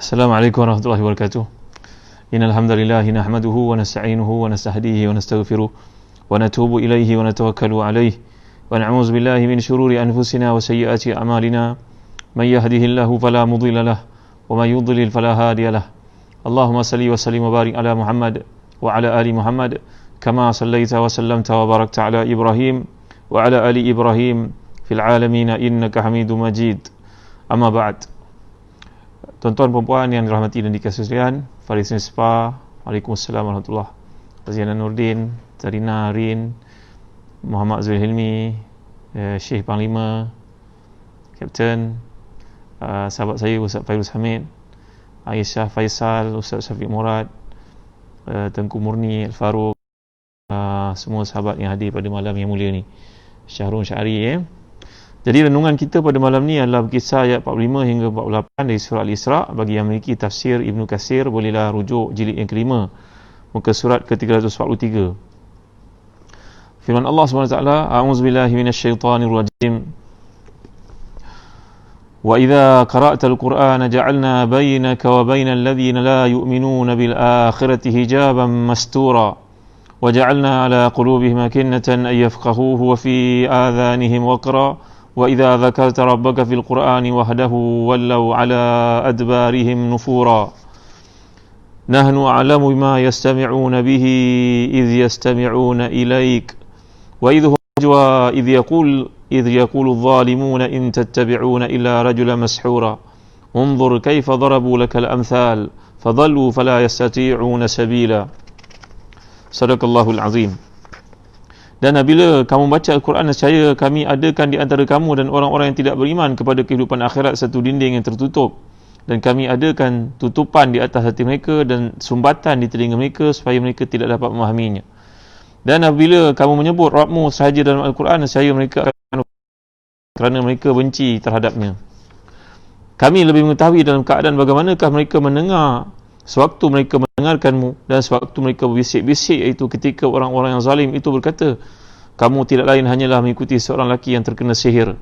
Assalamualaikum warahmatullahi wabarakatuh. Innal hamdalillah nahmaduhu wa nasta'inuhu wa nastahdihi wa nastaghfiruh wa natubu ilaihi wa natawakkalu alaihi wa na'udzu billahi min shururi anfusina wa sayyiati a'malina may yahdihillahu fala mudilla lahu wa may yudlil fala hadiya lahu. Allahumma salli wa sallim wa barik ala Muhammad wa ala ali Muhammad kama sallaita wa sallamta wa barakta ala Ibrahim wa ala ali Ibrahim fil alamin innaka Hamidum Majid. Amma ba'd. Tuan-tuan perempuan yang dirahmati dan dikasihi sekalian, Faris Nispa, Waalaikumsalam warahmatullahi wabarakatuh. Zainal Nurdin, Zarina Rin, Muhammad Zuhail Hilmi, Syekh Panglima, Kapten, sahabat saya Ustaz Fairuz Hamid, Aisyah Faisal, Ustaz Syafiq Murad, Tengku Murni Al-Faruq, semua sahabat yang hadir pada malam yang mulia ni. Syahrul Syari. Jadi renungan kita pada malam ni adalah kisah ayat 45 hingga 48 dari surah Al-Isra. Bagi yang memiliki tafsir Ibnu Katsir, bolehlah rujuk jilid yang kelima, muka surat ke-343. Firman Allah SWT, A'udzubillahi minasyaitanirrajim. Wa idza qara'tal Qur'ana ja'alna bainaka wa bainal ladzina la yu'minuna bil akhirati hijaban mastura. Wa ja'alna 'ala qulubihim akinnatan ay yafqahuhu wa fi adhanihim waqra. وَإِذَا ذَكَرْتَ رَبَّكَ فِي الْقُرْآنِ وَحْدَهُ وَلَّوْا عَلَى أَدْبَارِهِمْ نُفُورًا نَحْنُ أَعْلَمُ بِمَا يَسْتَمِعُونَ بِهِ إِذْ يَسْتَمِعُونَ إِلَيْكَ وَإِذْ هُمْ نَجْوَى إِذْ يَقُولُ الظَّالِمُونَ إِنْ تَتَّبِعُونَ إِلَّا رَجُلًا مَسْحُورًا انظُرْ كَيْفَ ضَرَبُوا لَكَ الْأَمْثَالَ فَضَلُّوا فَلَا يَسْتَطِيعُونَ سَبِيلًا. صدق الله العظيم. Dan apabila kamu baca Al-Quran, nescaya kami adakan di antara kamu dan orang-orang yang tidak beriman kepada kehidupan akhirat satu dinding yang tertutup, dan kami adakan tutupan di atas hati mereka dan sumbatan di telinga mereka supaya mereka tidak dapat memahaminya. Dan apabila kamu menyebut Rabbmu sahaja dalam Al-Quran, nescaya mereka akan kerana mereka benci terhadapnya. Kami lebih mengetahui dalam keadaan bagaimanakah mereka mendengar sewaktu mereka mendengarkanmu dan sewaktu mereka berbisik-bisik, iaitu ketika orang-orang yang zalim itu berkata, kamu tidak lain hanyalah mengikuti seorang lelaki yang terkena sihir.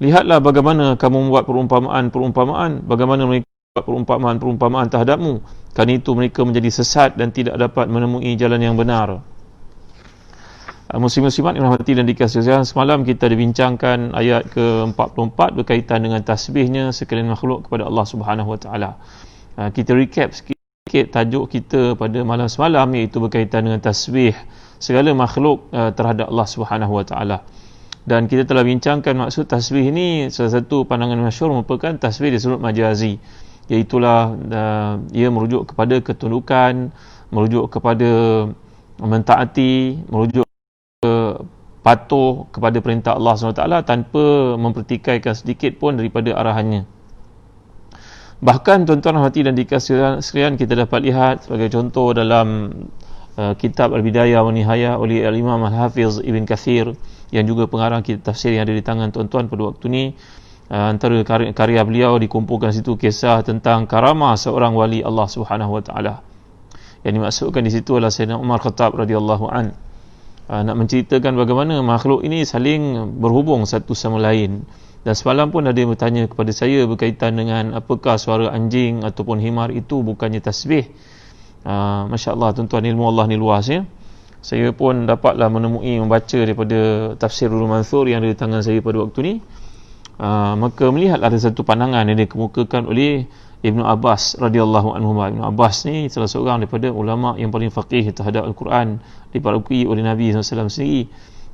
Lihatlah bagaimana kamu membuat perumpamaan, bagaimana mereka membuat perumpamaan terhadapmu, kerana itu mereka menjadi sesat dan tidak dapat menemui jalan yang benar. Muslim-muslimat yang rahmati dan dikasihi sekalian, semalam kita dibincangkan ayat ke-44 berkaitan dengan tasbihnya sekalian makhluk kepada Allah Subhanahu Wa Taala. Kita recap sikit tajuk kita pada malam semalam, iaitu berkaitan dengan tasbih segala makhluk terhadap Allah Subhanahu Wa Taala. Dan kita telah bincangkan maksud tasbih ini, salah satu pandangan masyhur merupakan tasbih disebut majazi, iaitulah ia merujuk kepada ketundukan, merujuk kepada mentaati, merujuk patuh kepada perintah Allah SWT tanpa mempertikaikan sedikit pun daripada arahannya. Bahkan tuan-tuan hati dan dikasihi sekalian, kita dapat lihat sebagai contoh dalam kitab Al-Bidayah wa Nihayah oleh Al-Imam Al-Hafiz Ibn Katsir, yang juga pengarang kitab tafsir yang ada di tangan tuan-tuan pada waktu ini. Antara karya beliau dikumpulkan situ kisah tentang karamah seorang wali Allah Subhanahu Wa Taala. Yang dimaksudkan di situ adalah Sayyidina Umar Khattab radhiyallahu an. Nak menceritakan bagaimana makhluk ini saling berhubung satu sama lain. Dan semalam pun ada yang bertanya kepada saya berkaitan dengan apakah suara anjing ataupun himar itu bukannya tasbih. Masya Allah, tuan-tuan, ilmu Allah ni luas ya. Saya pun dapatlah membaca daripada tafsir Nurul Mansur yang ada di tangan saya pada waktu ni. Maka melihat ada satu pandangan yang dikemukakan oleh Ibnu Abbas radhiyallahu anhu. Ibnu Abbas ni salah seorang daripada ulama yang paling faqih terhadap Al-Quran, diparuki oleh Nabi SAW sendiri.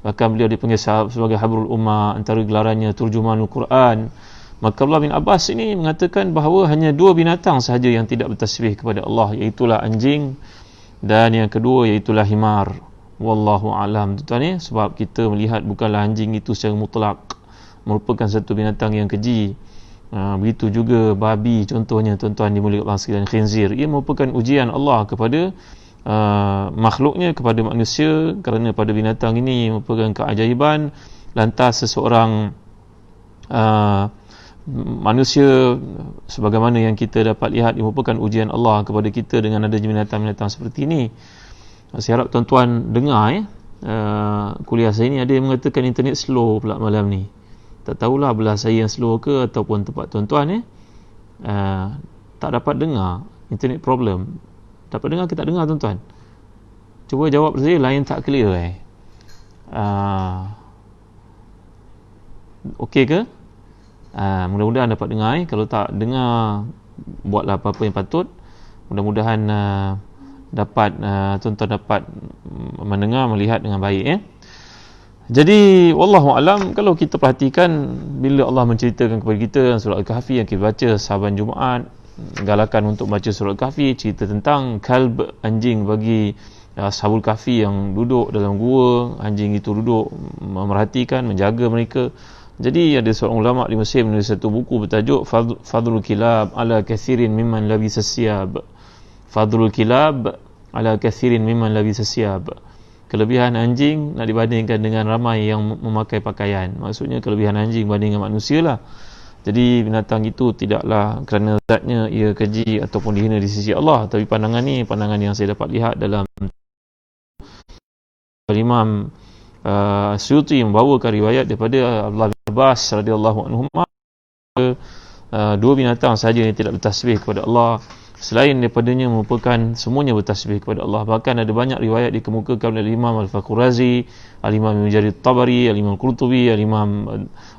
Bahkan beliau dipanggil sebagai Habrul Ummah, antara gelarannya Turjumanul Quran. Maka Abdullah bin Abbas ini mengatakan bahawa hanya dua binatang sahaja yang tidak bertasbih kepada Allah, iaitulah anjing dan yang kedua iaitulah himar. Wallahu alam, tuan-tuan, sebab kita melihat bukanlah anjing itu secara mutlak merupakan satu binatang yang keji. Begitu juga babi contohnya, tuan-tuan dimuliakan Allah sekalian, khinzir. Ia merupakan ujian Allah kepada makhluknya, kepada manusia, kerana pada binatang ini merupakan keajaiban. Lantas seseorang manusia, sebagaimana yang kita dapat lihat, merupakan ujian Allah kepada kita dengan adanya binatang-binatang seperti ini. Saya harap tuan-tuan dengar kuliah saya ni. Ada yang mengatakan internet slow pula malam ni. Tak tahulah belah saya yang slow ke ataupun tempat tuan-tuan tak dapat dengar, internet problem. Dapat dengar ke tak dengar tuan-tuan? Cuba jawab saya, line tak clear okey ke? Mudah-mudahan dapat dengar Kalau tak dengar, buatlah apa-apa yang patut. Mudah-mudahan dapat tuan-tuan dapat mendengar, melihat dengan baik Jadi wallahu alam, kalau kita perhatikan bila Allah menceritakan kepada kita surah Al-Kahfi yang kita baca sahabat Jumaat, galakan untuk baca surah Al-Kahfi, cerita tentang kalb, anjing bagi Ashabul Kahfi yang duduk dalam gua. Anjing itu duduk memerhatikan, menjaga mereka. Jadi ada seorang ulama di Mesir menulis satu buku bertajuk Fadlul Kilab ala kathirin mimman labisa siyab. Fadlul Kilab ala kathirin mimman labisa siyab. Kelebihan anjing nak dibandingkan dengan ramai yang memakai pakaian. Maksudnya kelebihan anjing banding dengan manusia lah. Jadi binatang itu tidaklah kerana zatnya ia keji ataupun dihina di sisi Allah, tapi pandangan ni pandangan yang saya dapat lihat dalam Imam Suyuti membawakan riwayat daripada Abdullah bin Abbas radhiyallahu anhu, dua binatang sahaja yang tidak bertasbih kepada Allah, selain daripadanya merupakan semuanya bertasbih kepada Allah. Bahkan ada banyak riwayat dikemukakan oleh Imam Al-Fakhrazi, Al-Imam Ibn Jarir At-Tabari, Al-Imam Al-Qurtubi, Al-Imam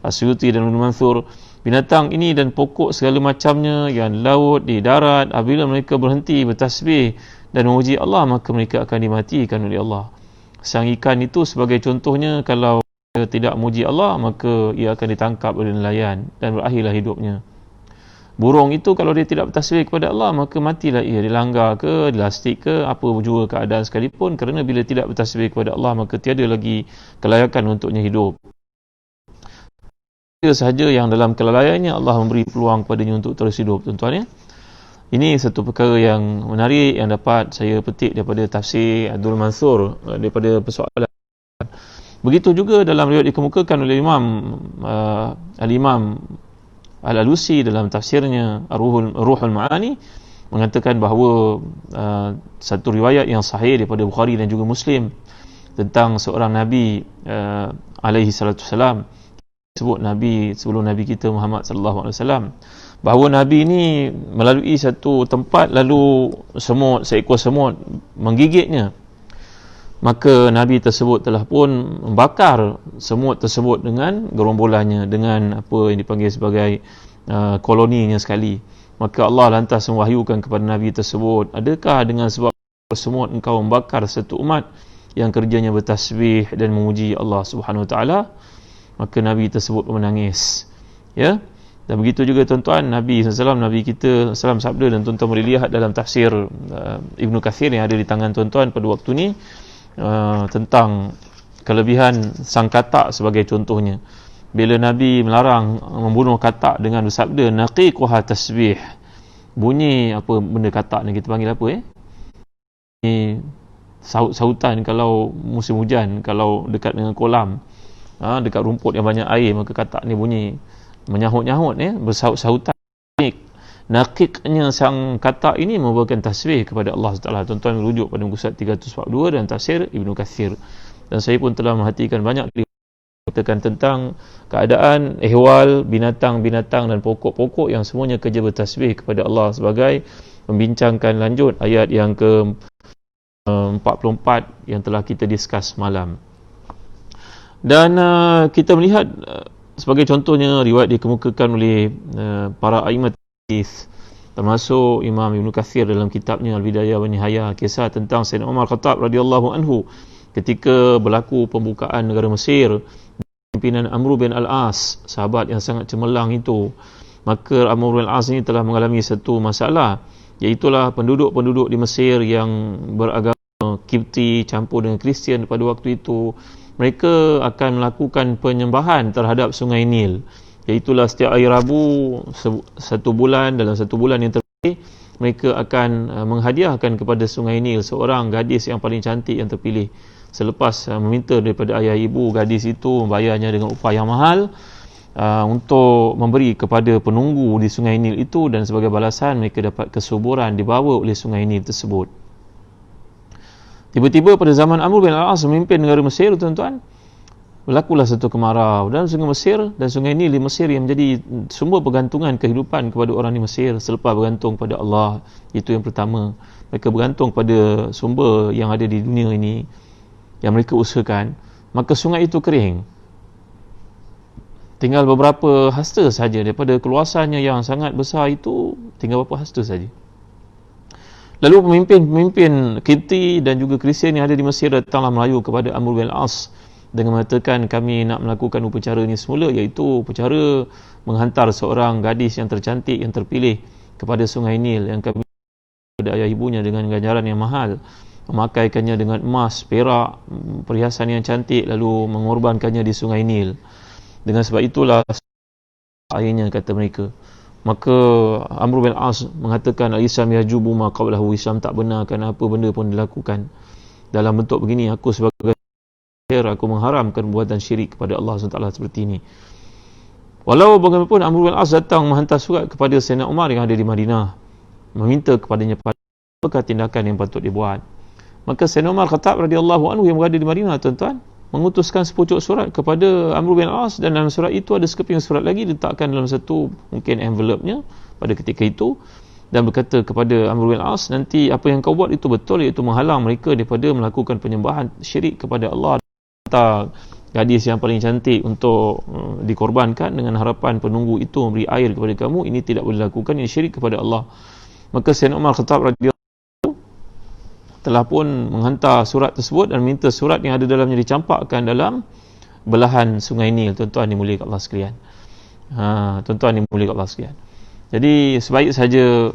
As-Suyuti dan Ibn Mansur. Binatang ini dan pokok segala macamnya yang laut, di darat, apabila mereka berhenti bertasbih dan memuji Allah, maka mereka akan dimatikan oleh Allah. Sang ikan itu sebagai contohnya, kalau ia tidak memuji Allah, maka ia akan ditangkap oleh nelayan dan berakhirlah hidupnya. Burung itu kalau dia tidak bertasbih kepada Allah, maka matilah ia, dilanggar ke, dilastik ke, apa jua keadaan sekalipun, kerana bila tidak bertasbih kepada Allah, maka tiada lagi kelayakan untuknya hidup. Dia sahaja yang dalam kelalaiannya Allah memberi peluang kepadanya untuk terus hidup, tuan-tuan Ini satu perkara yang menarik yang dapat saya petik daripada tafsir Abdul Mansur daripada persoalan. Begitu juga dalam riwayat dikemukakan oleh Al-Imam Al-Alusi dalam tafsirnya Ruhul Ma'ani, mengatakan bahawa satu riwayat yang sahih daripada Bukhari dan juga Muslim tentang seorang Nabi alaihi salatu wasalam, sebut Nabi sebelum Nabi kita Muhammad sallallahu alaihi wasallam, bahawa Nabi ini melalui satu tempat, lalu seekor semut menggigitnya. Maka Nabi tersebut telah pun membakar semut tersebut dengan gerombolannya, dengan apa yang dipanggil sebagai koloninya sekali. Maka Allah lantas mewahyukan kepada Nabi tersebut, adakah dengan sebab semut engkau membakar satu umat yang kerjanya bertasbih dan memuji Allah Subhanahu Wa Taala? Maka Nabi tersebut menangis. Dan begitu juga tuan-tuan, Nabi SAW, Nabi kita SAW sabda, dan tuan-tuan boleh lihat dalam tafsir Ibn Kathir yang ada di tangan tuan-tuan pada waktu ni, tentang kelebihan sang katak sebagai contohnya. Bila Nabi melarang membunuh katak dengan bersabda, naqiquha tasbih. Bunyi apa benda katak ni, kita panggil apa Ni saut-sautan kalau musim hujan, kalau dekat dengan kolam, dekat rumput yang banyak air, maka katak ni bunyi menyahut-nyahut bersaut-sautan. Naqiqnya sang katak ini merupakan tasbih kepada Allah SWT. Tuan-tuan merujuk pada muka surat 342 dan tafsir Ibn Kathir. Dan saya pun telah merhatikan banyak katakan tentang keadaan ehwal binatang-binatang dan pokok-pokok yang semuanya kerja bertasbih kepada Allah, sebagai membincangkan lanjut ayat yang ke 44 yang telah kita discuss malam. Dan kita melihat sebagai contohnya riwayat dikemukakan oleh para a'immat hadis, termasuk Imam Ibn Kathir dalam kitabnya Al-Bidayah wa Nihayah, kisah tentang Sayyidina Umar Khattab radhiyallahu anhu ketika berlaku pembukaan negara Mesir, pimpinan Amr bin Al-As, sahabat yang sangat cemerlang itu. Maka Amr bin Al-As ini telah mengalami satu masalah, iaitulah penduduk-penduduk di Mesir yang beragama Kipti campur dengan Kristian pada waktu itu, mereka akan melakukan penyembahan terhadap Sungai Nil. Iaitulah setiap hari Rabu dalam satu bulan yang terpilih, mereka akan menghadiahkan kepada Sungai Nil seorang gadis yang paling cantik yang terpilih. Selepas meminta daripada ayah ibu gadis itu membayarnya dengan upah yang mahal untuk memberi kepada penunggu di Sungai Nil itu, dan sebagai balasan mereka dapat kesuburan dibawa oleh Sungai Nil tersebut. Tiba-tiba pada zaman Amr bin Al-As memimpin negara Mesir, tuan-tuan, berlakulah satu kemarau dan sungai Mesir dan sungai Nil di Mesir yang menjadi sumber pergantungan kehidupan kepada orang di Mesir selepas bergantung pada Allah. Itu yang pertama, mereka bergantung pada sumber yang ada di dunia ini yang mereka usahakan, maka sungai itu kering, tinggal beberapa hasta saja daripada keluasannya yang sangat besar itu, tinggal beberapa hasta saja. Lalu pemimpin Kipti dan juga Kristian yang ada di Mesir datanglah melayu kepada Amr bin Al-As dengan mengatakan, kami nak melakukan upacara ini semula, iaitu upacara menghantar seorang gadis yang tercantik, yang terpilih kepada sungai Nil, yang kami kepada ayah ibunya dengan ganjaran yang mahal, memakaikannya dengan emas, perak, perhiasan yang cantik, lalu mengorbankannya di sungai Nil. Dengan sebab itulah akhirnya, kata mereka. Maka Amr bin Al-As mengatakan, Al-Islam yajubu ma qablahu, Islam tak benarkan apa benda pun dilakukan dalam bentuk begini. Aku sebagai aku mengharamkan perbuatan syirik kepada Allah SWT seperti ini. Walau bagaimanapun, Amr bin Al-As datang menghantar surat kepada Sayyidina Umar yang ada di Madinah, meminta kepadanya apakah tindakan yang patut dibuat. Maka Sayyidina Umar Khattab radhiyallahu anhu yang berada di Madinah, tuan-tuan, mengutuskan sepucuk surat kepada Amr bin Al-As, dan dalam surat itu ada sekeping surat lagi diletakkan dalam satu mungkin envelope-nya pada ketika itu, dan berkata kepada Amr bin Al-As, nanti apa yang kau buat itu betul, iaitu menghalang mereka daripada melakukan penyembahan syirik kepada Allah, gadis yang paling cantik untuk dikorbankan dengan harapan penunggu itu memberi air kepada kamu. Ini tidak boleh dilakukan, ini syirik kepada Allah. Maka Sayyidina Umar Khattab radhiyallahu anhu telah pun menghantar surat tersebut dan minta surat yang ada dalamnya dicampakkan dalam belahan sungai Nil. Tuan-tuan dimuliakan Allah sekalian. Tuan-tuan dimuliakan Allah sekalian. Jadi sebaik saja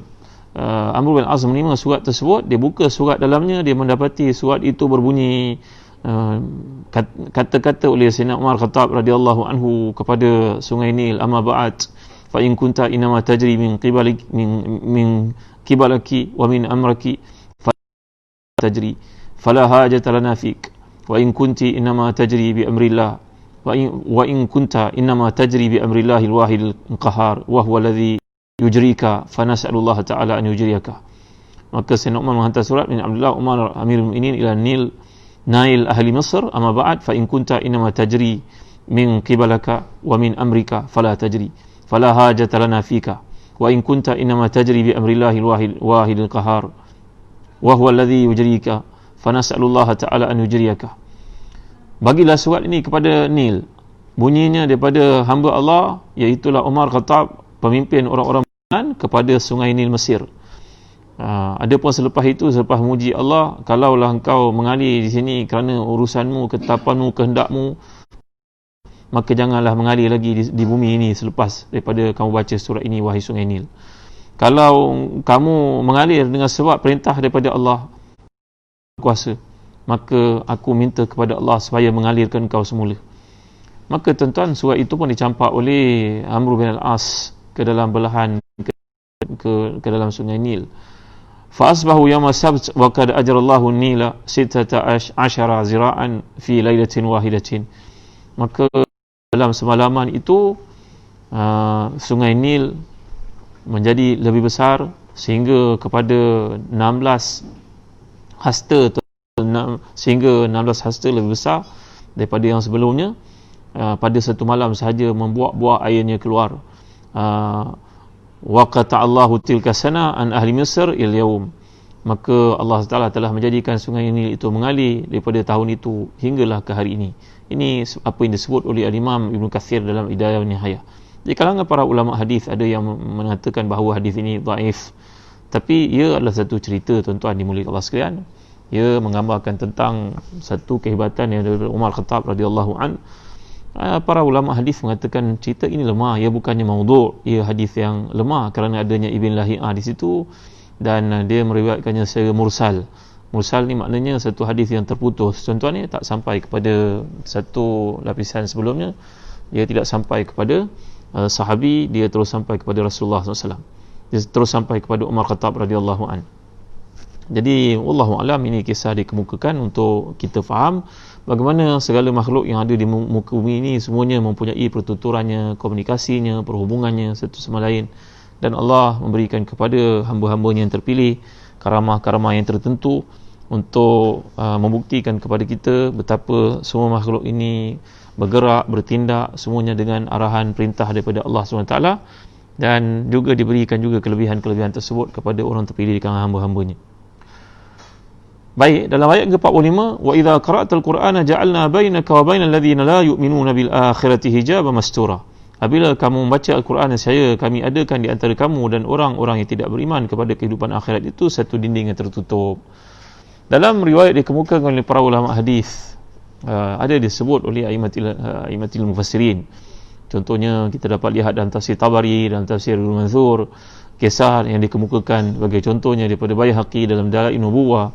Amr bin Al-As menerima surat tersebut, dia buka surat dalamnya, dia mendapati surat itu berbunyi kata-kata oleh Sayyidina Umar Khattab radhiyallahu anhu kepada sungai Nil, amma ba'd fa in kunta inma tajri min qibalaki wa min amraki fa tajri fala hajata lana fik wa in kunti inma tajri bi amrillah wa in kunta inma tajri bi amrillah al-wahid al-qahhar wa huwa alladhi yujrika fa nas'alullah ta'ala an yujriyaka. Maka Sayyidina Umar menghantar surat min Abdullah Umar Amirul Mukminin ila Nail ahli Mesir, amma ba'd fa in kunta inma tajri min qibalaka wa min amrika fala tajri fala hajata lana fika wa in kunta inma tajri bi amrillahi al-wahid al-qahhar wa huwa alladhi yujrika fa nas'alullaha ta'ala an yujriyaka. Bagilah surat ini kepada Nil, bunyinya daripada hamba Allah, iaitu Umar Khattab, pemimpin orang-orang kepada sungai Nil Mesir. Adapun selepas itu, selepas memuji Allah, kalaulah engkau mengalir di sini kerana urusanmu, ketetapanmu, kehendakmu, maka janganlah mengalir lagi di bumi ini selepas daripada kamu baca surat ini, wahai sungai Nil. Kalau kamu mengalir dengan sebab perintah daripada Allah kuasa, maka aku minta kepada Allah supaya mengalirkan kau semula. Maka tuan-tuan, surat itu pun dicampak oleh Amr bin Al-As ke dalam belahan ke dalam sungai Nil. Fa asbahu yawma sabt wa qad ajrallahu an-nila 16 zira'an fi lailatin wahidatin. Maka dalam semalaman itu sungai Nil menjadi lebih besar sehingga kepada 16 hasta, sehingga 16 hasta lebih besar daripada yang sebelumnya. Pada satu malam sahaja membuak-buak airnya keluar. Wa qata'allahu tilka sana an ahli Mesir il yaum. Maka Allah Taala telah menjadikan sungai Nil itu mengalir daripada tahun itu hinggalah ke hari ini. Ini apa yang disebut oleh Al-Imam Ibn Kathir dalam Hidayah wa Nihayah. Di kalangan para ulama hadis ada yang mengatakan bahawa hadis ini dhaif, tapi ia adalah satu cerita, tuan-tuan dimuliakan Allah sekalian. Ia menggambarkan tentang satu kehebatan yang dari Umar Khattab radhiyallahu an. Para ulama hadis mengatakan cerita ini lemah, ia bukannya maudhu', ia hadis yang lemah kerana adanya Ibn Lahiyah di situ, dan dia meriwayatkannya secara mursal. Mursal ni maknanya satu hadis yang terputus, tuan-tuan, ni tak sampai kepada satu lapisan sebelumnya, dia tidak sampai kepada sahabi, dia terus sampai kepada Rasulullah SAW, dia terus sampai kepada Umar Khattab radhiyallahu an. Jadi wallahu alam, ini kisah dikemukakan untuk kita faham bagaimana segala makhluk yang ada di muka bumi ini semuanya mempunyai pertuturannya, komunikasinya, perhubungannya satu sama lain, dan Allah memberikan kepada hamba-hambanya yang terpilih karamah-karamah yang tertentu untuk membuktikan kepada kita betapa semua makhluk ini bergerak, bertindak semuanya dengan arahan perintah daripada Allah SWT, dan juga diberikan juga kelebihan-kelebihan tersebut kepada orang terpilih di kalangan hamba-hambanya. Baik, dalam ayat ke-45, wa idza qara'tal qur'ana ja'alna bainaka wa bainal ladzina la yu'minuna bil akhirati hijaban mastura. Apabila kamu membaca Al-Quran, saya kami adakan di antara kamu dan orang-orang yang tidak beriman kepada kehidupan akhirat itu satu dinding yang tertutup. Dalam riwayat dikemukakan oleh para ulama hadis, ada disebut oleh aimatil mufassirin. Contohnya kita dapat lihat dalam tafsir Tabari, dalam tafsir Al-Manzur, kisah yang dikemukakan sebagai contohnya daripada Baihaqi dalam Dalail Nubuwah,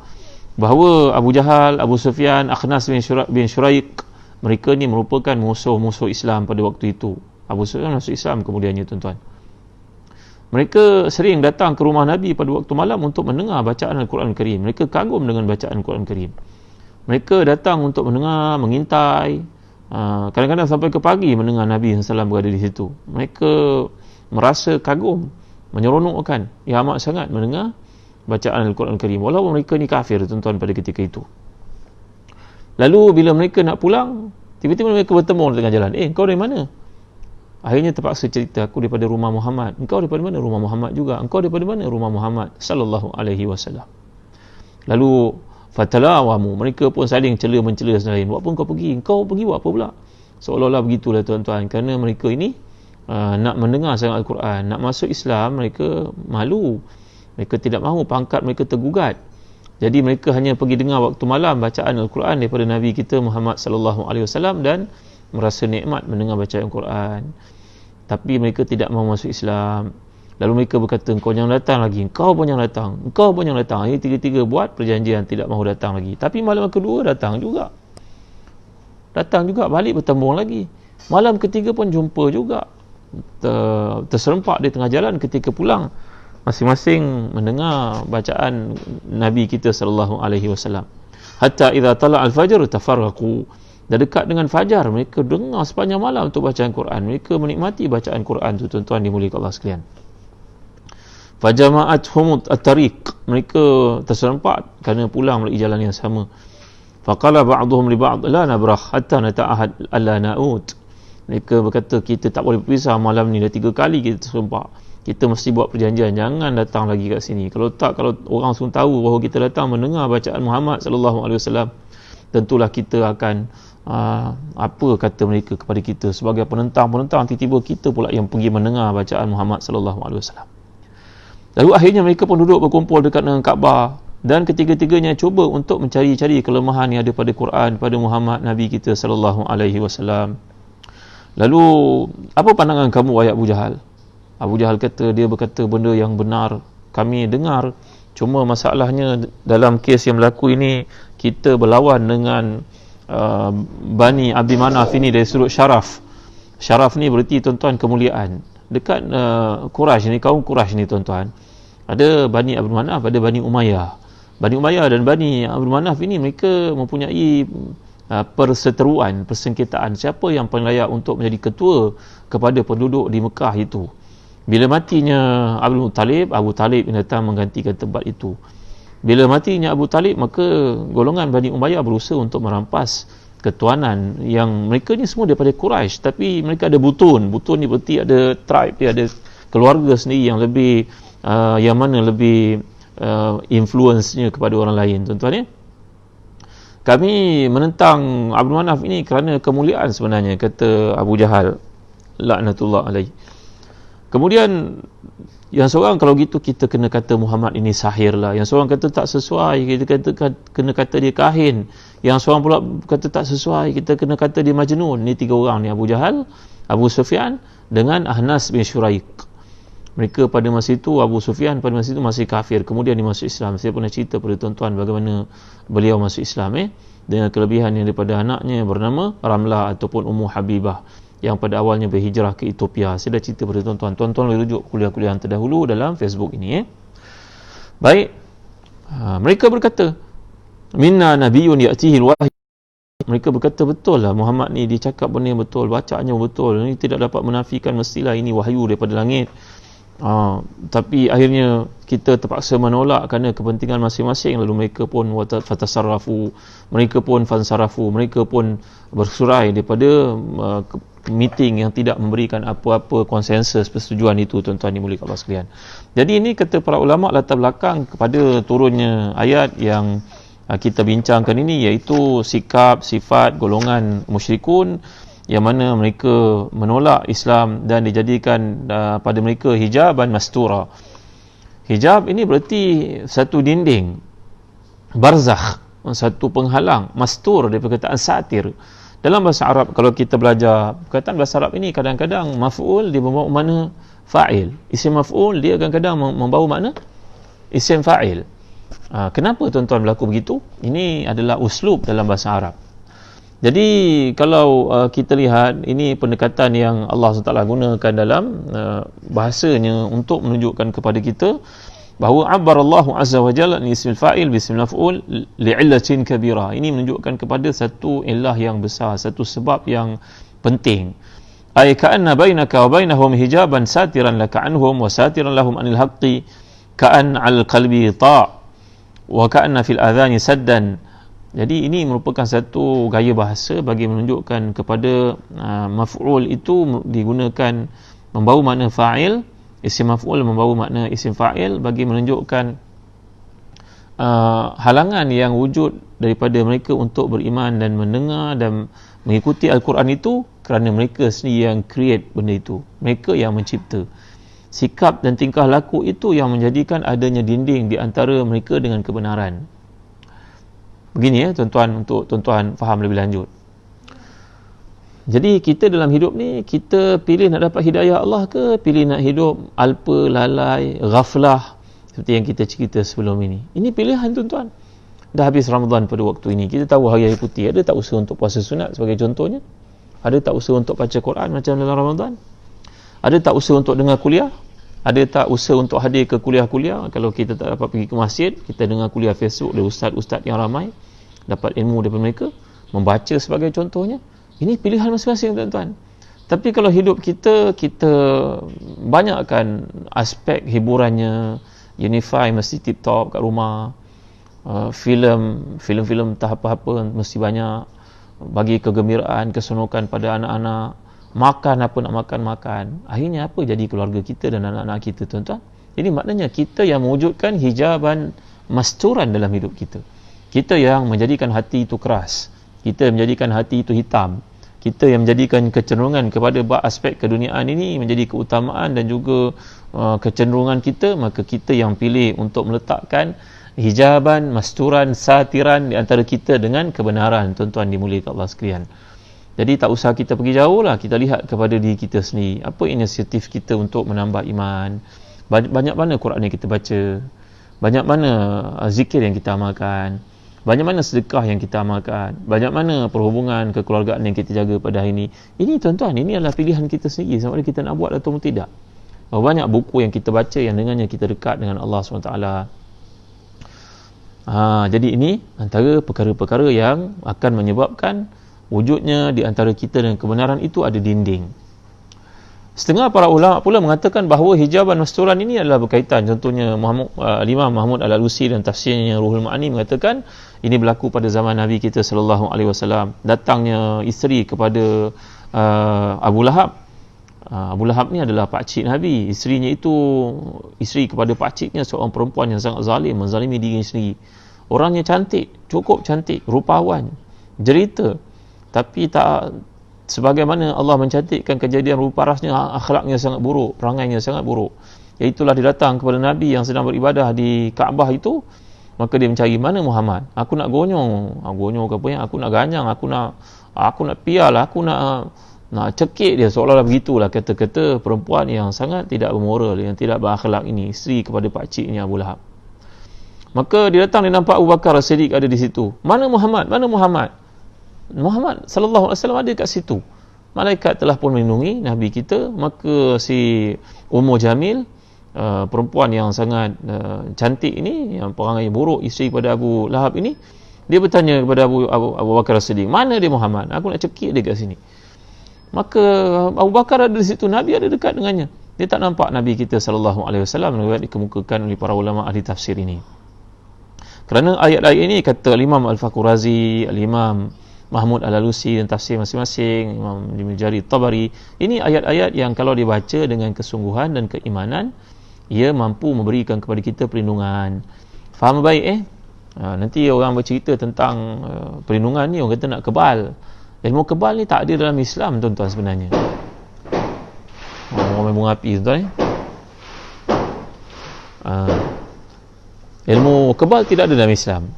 bahawa Abu Jahal, Abu Sufyan, Akhnas bin Syuraiq, mereka ni merupakan musuh-musuh Islam pada waktu itu. Abu Sufyan masuk Islam kemudiannya, tuan-tuan. Mereka sering datang ke rumah Nabi pada waktu malam untuk mendengar bacaan Al-Quran Karim. Mereka kagum dengan bacaan Al-Quran Karim. Mereka datang untuk mendengar, mengintai, kadang-kadang sampai ke pagi mendengar Nabi SAW berada di situ. Mereka merasa kagum, menyeronokkan, amat sangat mendengar bacaan Al-Quran Karim, walaupun mereka ni kafir, tuan-tuan, pada ketika itu. Lalu bila mereka nak pulang, tiba-tiba mereka bertemu di tengah jalan. Kau dari mana? Akhirnya terpaksa cerita, aku daripada rumah Muhammad. Engkau daripada mana? Rumah Muhammad juga. Engkau daripada mana? Rumah Muhammad sallallahu alaihi wasallam. Lalu fatalawamu, mereka pun saling mencela saling lain. Buat pun kau pergi? Engkau pergi buat apa pula? Seolah-olah begitulah, tuan-tuan, kerana mereka ini nak mendengar sangat Al-Quran, nak masuk Islam, mereka malu. Mereka tidak mahu pangkat mereka tergugat. Jadi mereka hanya pergi dengar waktu malam bacaan Al-Quran daripada Nabi kita Muhammad sallallahu alaihi wasallam dan merasa nikmat mendengar bacaan Al-Quran. Tapi mereka tidak mahu masuk Islam. Lalu mereka berkata, engkau jangan datang lagi, engkau pun jangan datang, engkau pun jangan datang. Ini tiga-tiga buat perjanjian tidak mahu datang lagi. Tapi malam kedua datang juga, balik bertembung lagi. Malam ketiga pun jumpa juga, terserempak di tengah jalan. Ketika pulang, masing-masing mendengar bacaan Nabi kita sallallahu alaihi wasallam. Hatta idza tala al-fajr tafarraqu. Dah dekat dengan fajar, mereka dengar sepanjang malam untuk bacaan Quran. Mereka menikmati bacaan Quran tu, tuan-tuan dimuliakan Allah sekalian. Fajama'athum at-tariq, mereka terserempak kerana pulang melalui jalan yang sama. Faqala ba'dhum li ba'd la nabrah hatta nata'ahad alla na'ud. Mereka berkata, kita tak boleh berpisah malam ni, dah 3 kali kita terserempak. Kita mesti buat perjanjian, jangan datang lagi kat sini. Kalau orang semua tahu bahawa kita datang mendengar bacaan Muhammad sallallahu alaihi wasallam, tentulah kita akan apa kata mereka kepada kita sebagai penentang-penentang. Tiba-tiba kita pula yang pergi mendengar bacaan Muhammad sallallahu alaihi wasallam. Lalu akhirnya mereka pun duduk berkumpul dekat dengan Kaabah, dan ketiga-tiganya cuba untuk mencari-cari kelemahan yang ada pada Quran, pada Muhammad Nabi kita sallallahu alaihi wasallam. Lalu apa pandangan kamu, wahai Abu Jahal? Abu Jahal kata, dia berkata benda yang benar, kami dengar. Cuma masalahnya dalam kes yang berlaku ini, kita berlawan dengan Bani Abdi Manaf ini dari sudut syaraf. Syaraf ni berarti, tuan-tuan, kemuliaan. Dekat Quraisy ni, kaum Quraisy ni, tuan-tuan, ada Bani Abdi Manaf, ada Bani Umayyah. Bani Umayyah dan Bani Abdi Manaf ini, mereka mempunyai perseteruan, persengketaan siapa yang paling layak untuk menjadi ketua kepada penduduk di Mekah itu. Bila matinya Abu Talib yang datang menggantikan tempat itu. Bila matinya Abu Talib, maka golongan Bani Umayyah berusaha untuk merampas ketuanan yang mereka ni semua daripada Quraisy, tapi mereka ada butun ni berarti ada tribe, dia ada keluarga sendiri yang lebih yang mana lebih influence-nya kepada orang lain, tuan-tuan ya. Kami menentang Abdul Manaf ini kerana kemuliaan sebenarnya, kata Abu Jahal laknatullah alaih. Kemudian yang seorang, kalau gitu kita kena kata Muhammad ini sahir lah. Yang seorang kata tak sesuai, kita kena kata dia kahin. Yang seorang pula kata tak sesuai, kita kena kata dia majnun. Ni 3 orang ni, Abu Jahal, Abu Sufyan dengan Akhnas bin Syuraiq. Mereka pada masa itu, Abu Sufyan pada masa itu masih kafir, kemudian dia masuk Islam. Saya pernah cerita pada tuan-tuan bagaimana beliau masuk Islam dengan kelebihan yang daripada anaknya bernama Ramlah ataupun Ummu Habibah, yang pada awalnya berhijrah ke Ethiopia. Saya dah cerita pada tuan-tuan. Tuan-tuan boleh rujuk kuliah-kuliah yang terdahulu dalam Facebook ini. Baik. Mereka berkata, minna nabiyyun ya'tihi al-wahyi. Mereka berkata, betul lah Muhammad ni, dia cakap benda yang betul, bacaannya betul. Ini tidak dapat menafikan, mestilah ini wahyu daripada langit. Tapi akhirnya kita terpaksa menolak kerana kepentingan masing-masing. Lalu mereka pun fatasarrafu, mereka pun fansarafu, mereka pun bersurai daripada meeting yang tidak memberikan apa-apa konsensus persetujuan itu, tuan-tuan dimuliakan Allah sekalian. Jadi ini kata para ulama latar belakang kepada turunnya ayat yang kita bincangkan ini, iaitu sikap, sifat golongan musyrikun yang mana mereka menolak Islam dan dijadikan pada mereka hijaban mastura. Hijab ini berarti satu dinding, barzakh, satu penghalang. Mastur dari perkataan satir. Dalam bahasa Arab, kalau kita belajar perkataan bahasa Arab ini, kadang-kadang maf'ul dia membawa makna fa'il. Isim maf'ul dia kadang-kadang membawa makna isim fa'il. Kenapa tuan-tuan berlaku begitu? Ini adalah uslub dalam bahasa Arab. Jadi kalau kita lihat, ini pendekatan yang Allah SWT gunakan dalam bahasanya untuk menunjukkan kepada kita bahawa abbarallahu azza wa jalla ni ismil fa'il bismil maf'ul li'illatin kabira. Ini menunjukkan kepada satu illah yang besar, satu sebab yang penting. Ay ka'anna bainaka wa bainahum hijaban satiran laka anhum wa satiran lahum anil haqqi ka'an 'al qalbi ta' wa ka'anna fil adhani saddan. Jadi ini merupakan satu gaya bahasa bagi menunjukkan kepada maf'ul itu digunakan membawa makna fa'il, isim maf'ul membawa makna isim fa'il bagi menunjukkan halangan yang wujud daripada mereka untuk beriman dan mendengar dan mengikuti Al-Quran itu kerana mereka sendiri yang create benda itu, mereka yang mencipta. Sikap dan tingkah laku itu yang menjadikan adanya dinding di antara mereka dengan kebenaran. Begini tuan-tuan, untuk tuan-tuan faham lebih lanjut. Jadi kita dalam hidup ni, kita pilih nak dapat hidayah Allah ke pilih nak hidup alpa, lalai, ghaflah seperti yang kita cerita sebelum ini. Ini pilihan tuan-tuan. Dah habis Ramadan pada waktu ini, kita tahu hari-hari putih, ada tak usaha untuk puasa sunat sebagai contohnya? Ada tak usaha untuk baca Quran macam dalam Ramadan? Ada tak usaha untuk dengar kuliah? Ada tak usaha untuk hadir ke kuliah-kuliah? Kalau kita tak dapat pergi ke masjid, kita dengar kuliah Facebook dari ustaz-ustaz yang ramai, dapat ilmu daripada mereka, membaca sebagai contohnya. Ini pilihan masing-masing tuan-tuan. Tapi kalau hidup kita banyakkan aspek hiburannya, unify mesti tip-top kat rumah, filem tak apa-apa mesti banyak, bagi kegembiraan, keseronokan pada anak-anak, makan apa nak makan. Akhirnya apa jadi keluarga kita dan anak-anak kita tuan-tuan? Jadi maknanya kita yang mewujudkan hijaban masturan dalam hidup kita. Kita yang menjadikan hati itu keras, kita menjadikan hati itu hitam, kita yang menjadikan kecenderungan kepada aspek keduniaan ini menjadi keutamaan dan juga kecenderungan kita, maka kita yang pilih untuk meletakkan hijaban, masturan, satiran di antara kita dengan kebenaran, tuan-tuan dimuliakan Allah sekalian. Jadi tak usah kita pergi jauh lah, kita lihat kepada diri kita sendiri. Apa inisiatif kita untuk menambah iman? Banyak mana Quran yang kita baca? Banyak mana zikir yang kita amalkan? Banyak mana sedekah yang kita amalkan? Banyak mana perhubungan kekeluargaan yang kita jaga pada hari ini? Ini tuan-tuan, ini adalah pilihan kita sendiri, sama ada kita nak buat atau tidak. Banyak buku yang kita baca yang dengannya kita dekat dengan Allah SWT. Jadi ini antara perkara-perkara yang akan menyebabkan wujudnya di antara kita dan kebenaran itu ada dinding. Setengah para ulama pula mengatakan bahawa hijaban masturan ini adalah berkaitan. Contohnya Imam Mahmud Al-Alusi dan tafsirnya Ruhul Ma'ani mengatakan ini berlaku pada zaman Nabi kita sallallahu alaihi wasallam. Datangnya isteri kepada Abu Lahab. Abu Lahab ni adalah pakcik Nabi. Isterinya itu isteri kepada pakciknya, seorang perempuan yang sangat zalim, menzalimi diri sendiri. Orangnya cantik, cukup cantik, rupawan, jerita, tapi tak sebagaimana Allah mencantikkan kejadian rupa parasnya, akhlaknya sangat buruk, perangainya sangat buruk. Iaitulah dia datang kepada Nabi yang sedang beribadah di Kaabah itu, maka dia mencari mana Muhammad. Aku nak gonyong ke apa yang aku nak ganyang, aku nak pial, aku nak cekik dia, seolah-olah begitulah kata-kata perempuan yang sangat tidak bermoral, yang tidak berakhlak ini, isteri kepada pakciknya Abu Lahab. Maka dia datang, dia nampak Abu Bakar As-Siddiq ada di situ. Mana Muhammad? Muhammad sallallahu alaihi wasallam ada kat situ. Malaikat telah pun melindungi Nabi kita. Maka si Ummu Jamil, perempuan yang sangat cantik ini, yang perangai buruk, isteri kepada Abu Lahab ini, dia bertanya kepada Abu Bakar As-Siddiq, mana dia Muhammad? Aku nak cekik dia kat sini. Maka Abu Bakar ada di situ, Nabi ada dekat dengannya. Dia tak nampak Nabi kita sallallahu alaihi wasallam, riwayat dikemukakan oleh para ulama ahli tafsir ini. Kerana ayat-ayat ini, kata Imam Al-Faqurazi, Al-Imam Mahmud Al-Alusi dan tafsir masing-masing, Imam Ibn Jarir Tabari, ini ayat-ayat yang kalau dibaca dengan kesungguhan dan keimanan, ia mampu memberikan kepada kita perlindungan. Faham baik nanti orang bercerita tentang perlindungan ni, orang kata nak kebal. Ilmu kebal ni tak ada dalam Islam, tuan-tuan, sebenarnya. Orang main bunga api, tuan-tuan. Ilmu kebal tidak ada dalam Islam.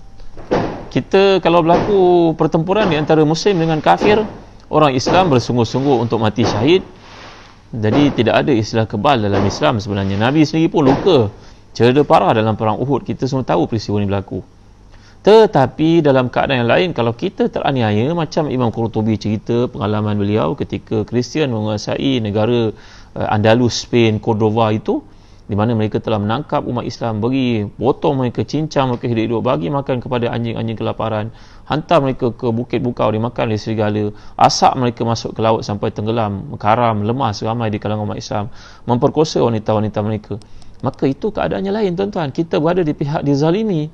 Kita kalau berlaku pertempuran di antara muslim dengan kafir, orang Islam bersungguh-sungguh untuk mati syahid. Jadi tidak ada istilah kebal dalam Islam sebenarnya. Nabi sendiri pun luka, cedera parah dalam perang Uhud. Kita semua tahu peristiwa ini berlaku. Tetapi dalam keadaan yang lain, kalau kita teraniaya, macam Imam Qurtubi cerita pengalaman beliau ketika Kristian menguasai negara Andalus, Spain, Cordova itu, di mana mereka telah menangkap umat Islam, bagi potong mereka, cincang mereka hidup-hidup, bagi makan kepada anjing-anjing kelaparan, hantar mereka ke bukit bukau dimakan oleh serigala, asap mereka masuk ke laut sampai tenggelam, karam, lemas ramai di kalangan umat Islam, memperkosa wanita-wanita mereka. Maka itu keadaannya lain, tuan-tuan. Kita berada di pihak dizalimi.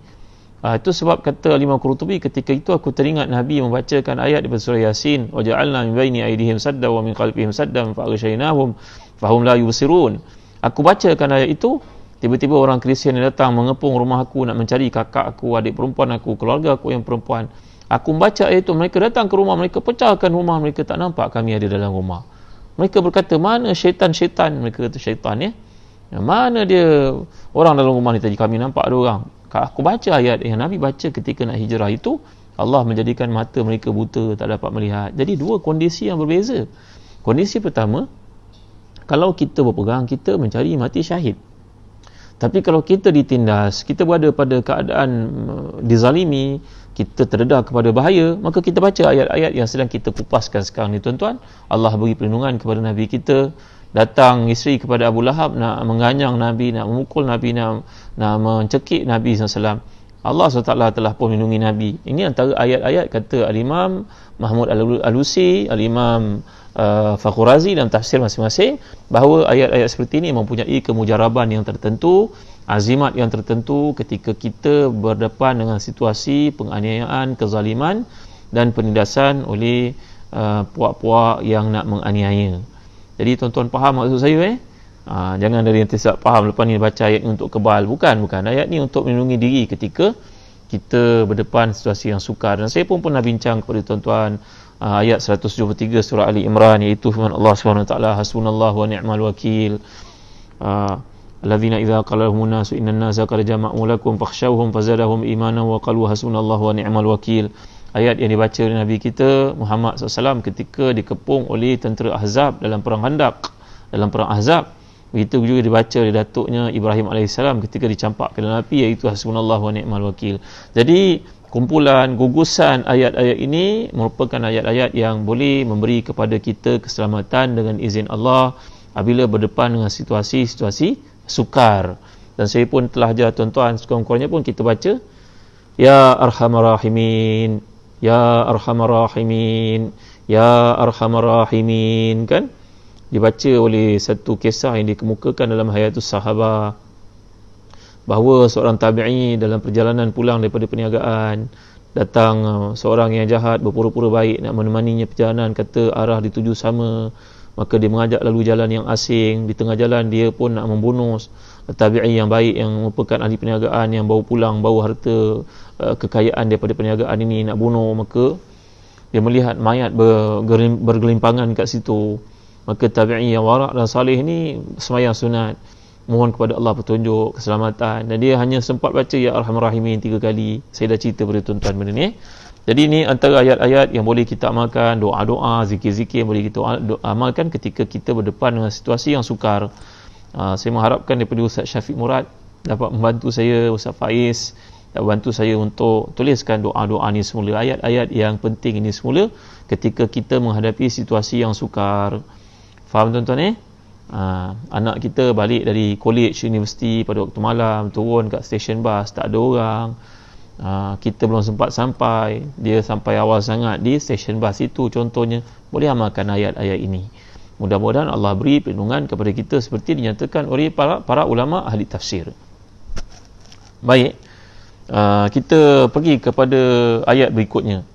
Itu sebab kata Imam Qurtubi, ketika itu aku teringat Nabi membacakan ayat daripada surah Yasin, wa ja'alna min baini aydihim sadda wa min khalfihim saddan fa aghshaynahum fahum la yubsirun. Aku bacakan ayat itu, tiba-tiba orang Kristian yang datang mengepung rumah aku nak mencari kakak aku, adik perempuan aku, keluarga aku yang perempuan. Aku membaca ayat itu, mereka datang ke rumah, mereka pecahkan rumah, mereka tak nampak kami ada dalam rumah. Mereka berkata, mana syaitan-syaitan? Mereka kata syaitan, mana dia orang dalam rumah ni tadi, kami nampak ada orang. Aku baca ayat yang Nabi baca ketika nak hijrah itu, Allah menjadikan mata mereka buta, tak dapat melihat. Jadi dua kondisi yang berbeza. Kondisi pertama, kalau kita berperang, kita mencari mati syahid. Tapi kalau kita ditindas, kita berada pada keadaan dizalimi, kita terdedah kepada bahaya, maka kita baca ayat-ayat yang sedang kita kupaskan sekarang ni, tuan-tuan. Allah beri perlindungan kepada Nabi kita. Datang isteri kepada Abu Lahab nak menganyang Nabi, nak memukul Nabi, nak mencekik Nabi SAW. Allah SWT telah pun melindungi Nabi. Ini antara ayat-ayat, kata Al-Imam Mahmud Al-Alusi, Al-Imam Faqurazi dalam tafsir masing-masing, bahawa ayat-ayat seperti ini mempunyai kemujaraban yang tertentu, azimat yang tertentu ketika kita berdepan dengan situasi penganiayaan, kezaliman dan penindasan oleh puak-puak yang nak menganiaya. Jadi tuan-tuan faham maksud saya? Jangan dari yang tidak faham lepas ni baca ayat ni untuk kebal. Bukan. Ayat ni untuk melindungi diri ketika kita berdepan situasi yang sukar. Dan saya pun pernah bincang kepada tuan-tuan ayat 173 surah Ali Imran, iaitu firman Allah SWT, hasbunallahu wa ni'mal wakil, alladzina idza qala lahumun nasu innan nasa qad jama'u lakum fakhshawhum fazadahum imanan wa qalu hasbunallahu wa ni'mal wakil. Ayat yang dibaca oleh Nabi kita Muhammad SAW ketika dikepung oleh tentera Ahzab dalam perang Handaq, dalam perang Ahzab. Begitu juga dibaca oleh datuknya Ibrahim AS ketika dicampak ke dalam api, iaitu hasbunallahu wa ni'mal wakil. Jadi kumpulan gugusan ayat-ayat ini merupakan ayat-ayat yang boleh memberi kepada kita keselamatan dengan izin Allah apabila berdepan dengan situasi-situasi sukar. Dan saya pun telah ajar tuan-tuan, sekurang-kurangnya pun kita baca Ya Arhamar Rahimin, Ya Arhamar Rahimin, Ya Arhamar Rahimin, kan? Dibaca oleh satu kisah yang dikemukakan dalam Hayatus Sahabah, bahawa seorang tabi'i dalam perjalanan pulang daripada perniagaan, datang seorang yang jahat berpura-pura baik nak menemaninya perjalanan, kata arah dituju sama, maka dia mengajak lalu jalan yang asing. Di tengah jalan dia pun nak membunuh tabi'i yang baik, yang merupakan ahli perniagaan, yang bawa pulang bawa harta kekayaan daripada perniagaan ini, nak bunuh. Maka dia melihat mayat bergelimpangan kat situ. Maka tabi'i yang warak dan salih ni sembahyang sunat, mohon kepada Allah petunjuk, keselamatan, dan dia hanya sempat baca Ya Arhamar Rahimin 3 kali. Saya dah cerita pada tuan-tuan benda ni. Jadi ini antara ayat-ayat yang boleh kita amalkan, doa-doa, zikir-zikir yang boleh kita amalkan ketika kita berdepan dengan situasi yang sukar. Saya mengharapkan daripada Ustaz Syafiq Murad dapat membantu saya, Ustaz Faiz dapat bantu saya untuk tuliskan doa-doa ni semula, ayat-ayat yang penting ini semula ketika kita menghadapi situasi yang sukar. Faham tuan-tuan anak kita balik dari college, universiti pada waktu malam, turun kat stesen bas, tak ada orang, kita belum sempat sampai, dia sampai awal sangat di stesen bas itu, contohnya boleh amalkan ayat-ayat ini. Mudah-mudahan Allah beri perlindungan kepada kita seperti dinyatakan oleh para ulama ahli tafsir. Baik, kita pergi kepada ayat berikutnya.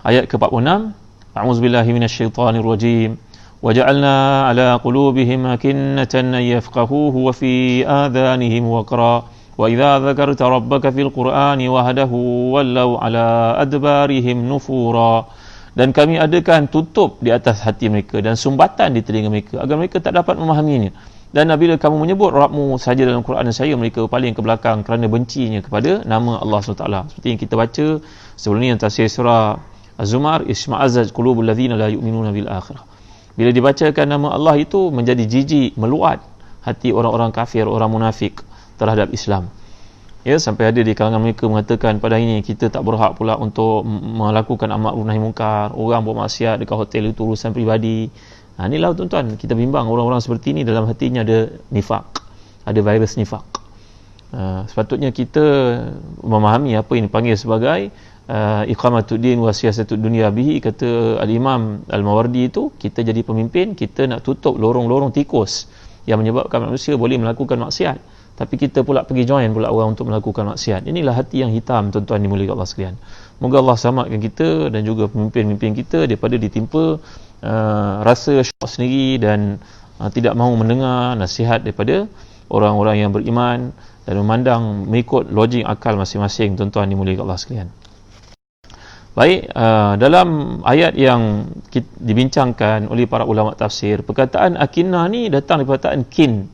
Ayat ke-46. A'udzubillahi minasyaitonirrajim. Waja'alna 'ala qulubihim akinnatan an yafqahuhu wa fi adhanihim waqra wa idza dzakarta rabbaka fil qur'ani wahdahu wallaw 'ala adbarihim nufura. Dan kami adakan tutup di atas hati mereka dan sumbatan di telinga mereka agar mereka tak dapat memahaminya. Dan apabila kamu menyebut Rabbmu saja dalam Quran, saya mereka paling ke belakang kerana bencinya kepada nama Allah SWT. Seperti yang kita baca sebelum ini, yang tafsir surah Az-Zumar, isma'azzat qulubul ladzina la yu'minuna bil akhirah. Bila dibacakan nama Allah itu, menjadi jijik, meluat hati orang-orang kafir, orang munafik terhadap Islam. Ya, sampai ada di kalangan mereka mengatakan, pada ini kita tak berhak pula untuk melakukan amar ma'ruf nahi munkar. Orang buat maksiat dekat hotel itu urusan peribadi. Inilah tuan-tuan, kita bimbang orang-orang seperti ini dalam hatinya ada nifak, ada virus nifak. Sepatutnya kita memahami apa yang dipanggil sebagai iqamatuddin wa siyasatud dunya bihi. Kata al-Imam Al-Mawardi itu, kita jadi pemimpin, kita nak tutup lorong-lorong tikus yang menyebabkan manusia boleh melakukan maksiat, tapi kita pula pergi join pula orang untuk melakukan maksiat. Inilah hati yang hitam, tuan-tuan dimuliakan Allah sekalian. Moga Allah selamatkan kita dan juga pemimpin-pemimpin kita daripada ditimpa rasa syok sendiri dan tidak mahu mendengar nasihat daripada orang-orang yang beriman dan memandang mengikut logik akal masing-masing, tuan-tuan dimuliakan Allah sekalian. Baik, dalam ayat yang dibincangkan oleh para ulama tafsir, perkataan akinah ni datang dari perkataan kin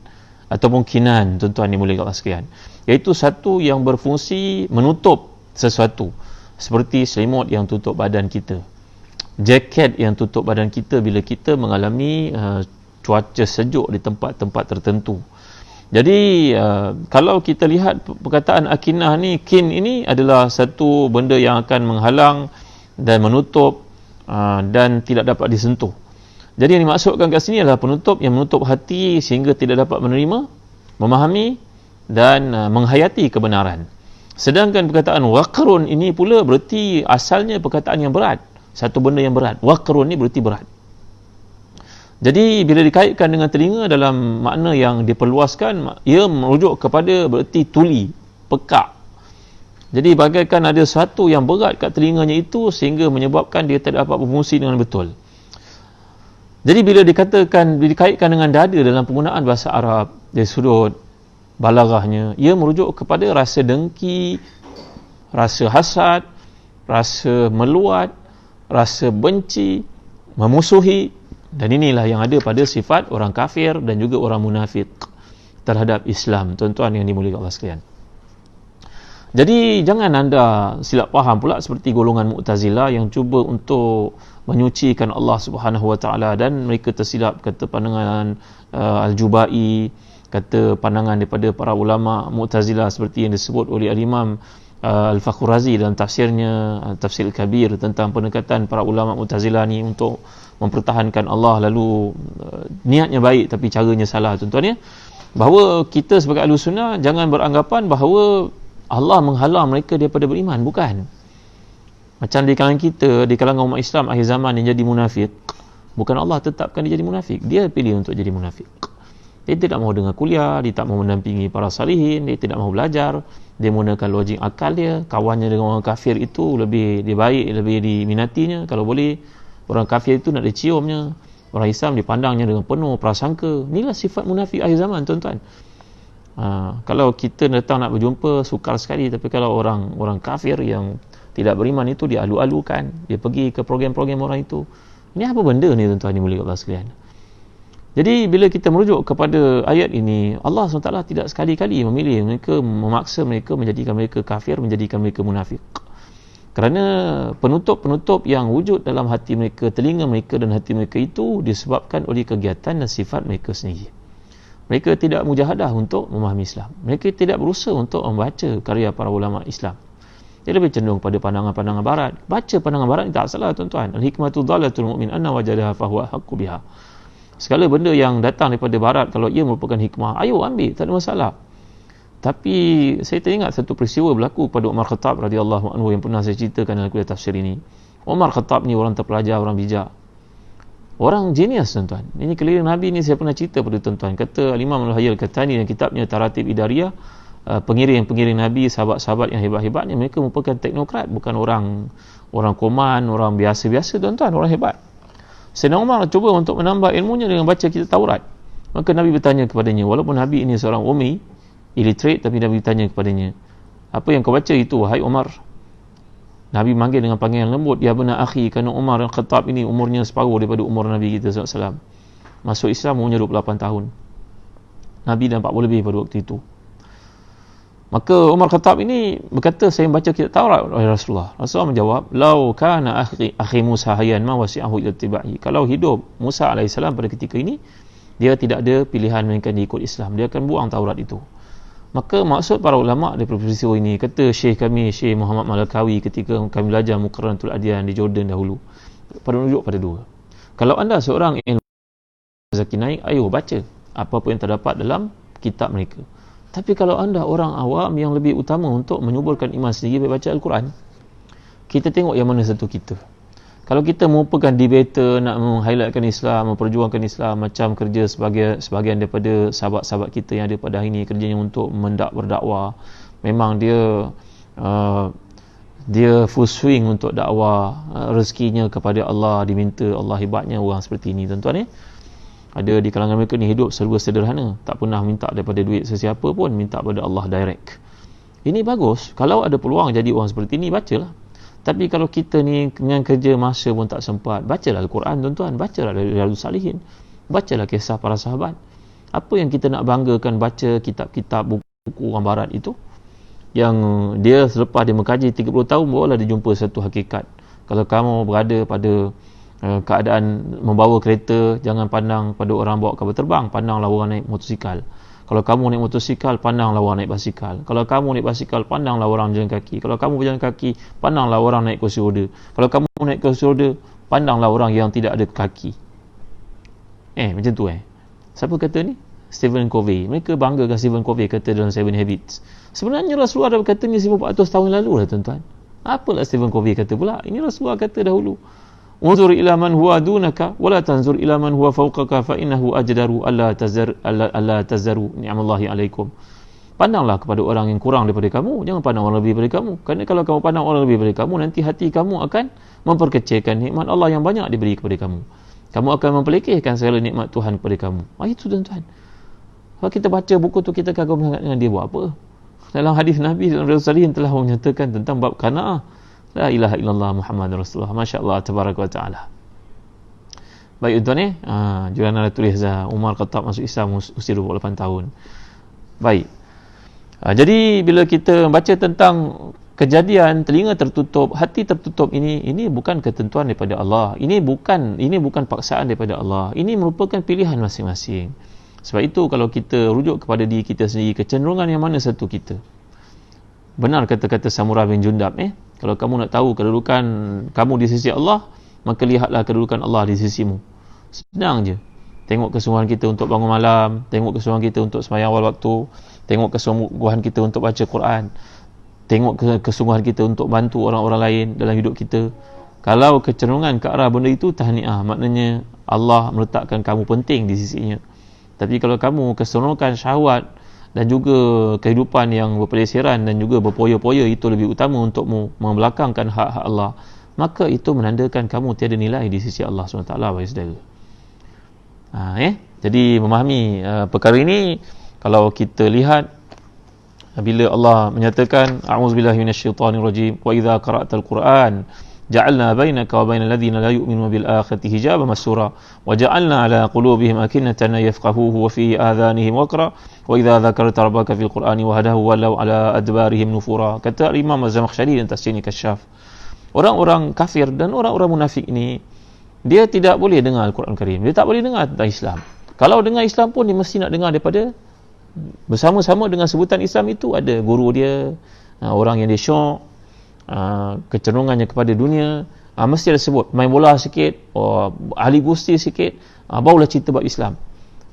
ataupun kinan, tuan-tuan dimuliakan Allah sekalian, iaitu satu yang berfungsi menutup sesuatu, seperti selimut yang tutup badan kita, jaket yang tutup badan kita bila kita mengalami cuaca sejuk di tempat-tempat tertentu. Jadi kalau kita lihat perkataan akinah ni, kin ini adalah satu benda yang akan menghalang dan menutup dan tidak dapat disentuh. Jadi yang dimaksudkan kat sini adalah penutup yang menutup hati sehingga tidak dapat menerima, memahami dan menghayati kebenaran. Sedangkan perkataan waqrun ini pula berarti asalnya perkataan yang berat, satu benda yang berat. Waqrun ni berarti berat. Jadi bila dikaitkan dengan telinga dalam makna yang diperluaskan, ia merujuk kepada berarti tuli, pekak. Jadi bagaikan ada sesuatu yang berat kat telinganya itu sehingga menyebabkan dia tidak dapat berfungsi dengan betul. Jadi bila dikaitkan dengan dada dalam penggunaan bahasa Arab dari sudut balaghahnya, ia merujuk kepada rasa dengki, rasa hasad, rasa meluat, rasa benci, memusuhi. Dan inilah yang ada pada sifat orang kafir dan juga orang munafik terhadap Islam, tuan-tuan yang dimuliakan Allah sekalian. Jadi jangan anda silap faham pula seperti golongan Mu'tazilah yang cuba untuk menyucikan Allah Subhanahu Wa Taala, dan mereka tersilap kata pandangan Al-Jubai, kata pandangan daripada para ulama Mu'tazilah seperti yang disebut oleh Al-Imam Al-Fakhr Razi dalam tafsirnya Tafsir Al-Kabir, tentang pendekatan para ulama Mu'tazilah ni untuk mempertahankan Allah, lalu niatnya baik tapi caranya salah, tuan-tuan ya. Bahawa kita sebagai ahli sunnah jangan beranggapan bahawa Allah menghalang mereka daripada beriman, bukan. Macam di kalangan kita, di kalangan umat Islam akhir zaman yang jadi munafik, bukan Allah tetapkan dia jadi munafik, dia pilih untuk jadi munafik. Dia tidak mahu dengar kuliah, dia tak mahu mendampingi para salihin, dia tidak mahu belajar, dia menggunakan logik akal dia. Kawannya dengan orang kafir itu lebih baik, lebih diminatinya. Kalau boleh, orang kafir itu nak diciumnya, orang Islam dipandangnya dengan penuh prasangka. Inilah sifat munafik akhir zaman, tuan-tuan. Kalau kita datang nak berjumpa, sukar sekali. Tapi kalau orang kafir yang tidak beriman itu, dia alu-alukan, dia pergi ke program-program orang itu. Ini apa benda ni, tuan-tuan dimuliakan Allah sekalian? Jadi bila kita merujuk kepada ayat ini, Allah SWT tidak sekali-kali memilih mereka, memaksa mereka, menjadikan mereka kafir, menjadikan mereka munafik. Kerana penutup-penutup yang wujud dalam hati mereka, telinga mereka dan hati mereka itu disebabkan oleh kegiatan dan sifat mereka sendiri. Mereka tidak mujahadah untuk memahami Islam. Mereka tidak berusaha untuk membaca karya para ulama Islam. Dia lebih cenderung pada pandangan-pandangan barat. Baca pandangan barat tak salah, tuan-tuan. Al-hikmatu dhalatul mu'min anna wajadaha fahuwa haqqu biha. Segala benda yang datang daripada barat, kalau ia merupakan hikmah, ayo ambil, tak ada masalah. Tapi saya teringat satu peristiwa berlaku pada Umar Khattab radhiyallahu anhu yang pernah saya ceritakan dalam kuliah tafsir ini. Umar Khattab ni orang terpelajar, orang bijak. Orang genius tuan-tuan. Ini keliling Nabi ni saya pernah cerita pada tuan-tuan. Kata Imam Al-Hayy Al-Qahtani dalam kitabnya Taratib Idariyah, pengiring-pengiring Nabi, sahabat-sahabat yang hebat-hebat ni, mereka merupakan teknokrat, bukan orang koman, orang biasa-biasa tuan-tuan, orang hebat. Sayyidina Umar cuba untuk menambah ilmunya dengan baca kitab Taurat. Maka Nabi bertanya kepadanya, walaupun Nabi ini seorang ummi, illiterate, tapi Nabi bertanya kepadanya, apa yang kau baca itu wahai Umar? Nabi manggil dengan panggilan lembut, ya benar akhi, kerana Umar Al-Khattab ini umurnya separuh daripada umur Nabi kita SAW. Masuk Islam umurnya 28 tahun. Nabi dah 40 lebih pada waktu itu. Maka Umar Khattab ini berkata, saya membaca kitab Taurat oleh Rasulullah. Rasulullah menjawab, lau kana akhi Musa hayyan ma wasi'ahu illa tiba'i. Kalau hidup Musa AS pada ketika ini, dia tidak ada pilihan melainkan diikut Islam. Dia akan buang Taurat itu. Maka maksud para ulama' daripada peristiwa ini, kata Syekh Muhammad Malakawi ketika kami belajar Muqarranatul Adyan di Jordan dahulu, pada menunjuk pada dua. Kalau anda seorang ilmu rezeki naik, ayo baca apa-apa yang terdapat dalam kitab mereka. Tapi kalau anda orang awam, yang lebih utama untuk menyuburkan iman sendiri baca Al-Quran, kita tengok yang mana satu kita. Kalau kita merupakan debater, nak meng-highlightkan Islam, memperjuangkan Islam, macam kerja sebagian daripada sahabat-sahabat kita yang ada pada hari ini, kerjanya untuk berdakwah, memang dia full swing untuk dakwah, rezekinya kepada Allah, diminta Allah, hebatnya orang seperti ini tuan-tuan. Ada di kalangan mereka ni hidup serba sederhana, tak pernah minta daripada duit sesiapa pun, minta pada Allah direct. Ini bagus. Kalau ada peluang jadi orang seperti ini, bacalah. Tapi kalau kita ni dengan kerja masa pun tak sempat, bacalah Al-Quran tuan-tuan, bacalah Riyadhus Salihin, bacalah kisah para sahabat. Apa yang kita nak banggakan baca kitab-kitab buku orang barat itu, yang dia selepas dia mengkaji 30 tahun barulah dia jumpa satu hakikat. Kalau kamu berada pada keadaan membawa kereta, jangan pandang pada orang bawa kapal terbang, pandanglah orang naik motosikal. Kalau kamu naik motosikal, pandanglah orang naik basikal. Kalau kamu naik basikal, pandanglah orang jalan kaki. Kalau kamu berjalan kaki, pandanglah orang naik kursi roda. Kalau kamu naik kursi roda, pandanglah orang yang tidak ada kaki. Macam tu Siapa kata ni? Stephen Covey. Mereka banggakan Stephen Covey kata dalam 7 Habits. Sebenarnya Rasulullah dah berkata ni 1400 tahun lalu lah tuan-tuan. Apalah Stephen Covey kata pula? Ini Rasulullah kata dahulu. Unzur ila man huwa dunaka wala tanzur ila man huwa fawqaka fa innahu ajdaru alla tazaru ni'amallahi alaikum. Pandanglah kepada orang yang kurang daripada kamu, jangan pandang orang lebih daripada kamu. Kerana kalau kamu pandang orang lebih daripada kamu, nanti hati kamu akan memperkecilkan nikmat Allah yang banyak diberi kepada kamu. Kamu akan memperlekehkan segala nikmat Tuhan kepada kamu. Itu tuan-tuan. Kalau kita baca buku tu, kita kagum sangat dengan dia buat apa. Dalam hadis Nabi dalam Riyadhus Salihin telah menyatakan tentang bab qanaah. La ilaha illallah Muhammad Rasulullah. Masya Allah tabaraka wa ta'ala. Baik tuan Jualan ada tulis Umar Khattab masuk Islam usia 28 tahun. Baik. Jadi bila kita baca tentang kejadian telinga tertutup, hati tertutup, ini bukan ketentuan daripada Allah. Ini bukan paksaan daripada Allah. Ini merupakan pilihan masing-masing. Sebab itu kalau kita rujuk kepada diri kita sendiri, kecenderungan yang mana satu kita. Benar kata-kata Samurah bin Jundab, kalau kamu nak tahu kedudukan kamu di sisi Allah, maka lihatlah kedudukan Allah di sisimu. Senang je. Tengok kesungguhan kita untuk bangun malam, tengok kesungguhan kita untuk sembahyang awal waktu, tengok kesungguhan kita untuk baca Quran, tengok kesungguhan kita untuk bantu orang-orang lain dalam hidup kita. Kalau kecenderungan ke arah benda itu, tahniah, maknanya Allah meletakkan kamu penting di sisinya. Tapi kalau kamu kecenderungan syahwat dan juga kehidupan yang berpelesiran dan juga berpoya-poya, itu lebih utama untukmu membelakangkan hak-hak Allah, maka itu menandakan kamu tiada nilai di sisi Allah SWT. Bagi saudara, jadi memahami perkara ini, kalau kita lihat bila Allah menyatakan a'udzubillahi minasyaitonirrajim, wa idza qara'tal Qur'an ja'alna bainaka wa bainal ladzina la yu'minuna bil akhirati hijaban masura wa ja'alna 'ala qulubihim akinnatan yafqahuhu wa fi adhanihim waqra wa idza dzakarta rabbaka fil qur'ani wahdahu walau 'ala adbarihim nufura. Kata Imam Az-Zamakhsyari dan tafsirnya Kasyaf, orang-orang kafir dan orang-orang munafik ini, dia tidak boleh dengar Al-Quran Karim, dia tak boleh dengar tentang Islam. Kalau dengar Islam pun dia mesti nak dengar daripada bersama-sama dengan sebutan Islam itu ada guru dia, orang yang dia syok, kecenderungannya kepada dunia, mesti ada sebut main bola sikit, ahli gusti sikit, barulah cerita bab Islam.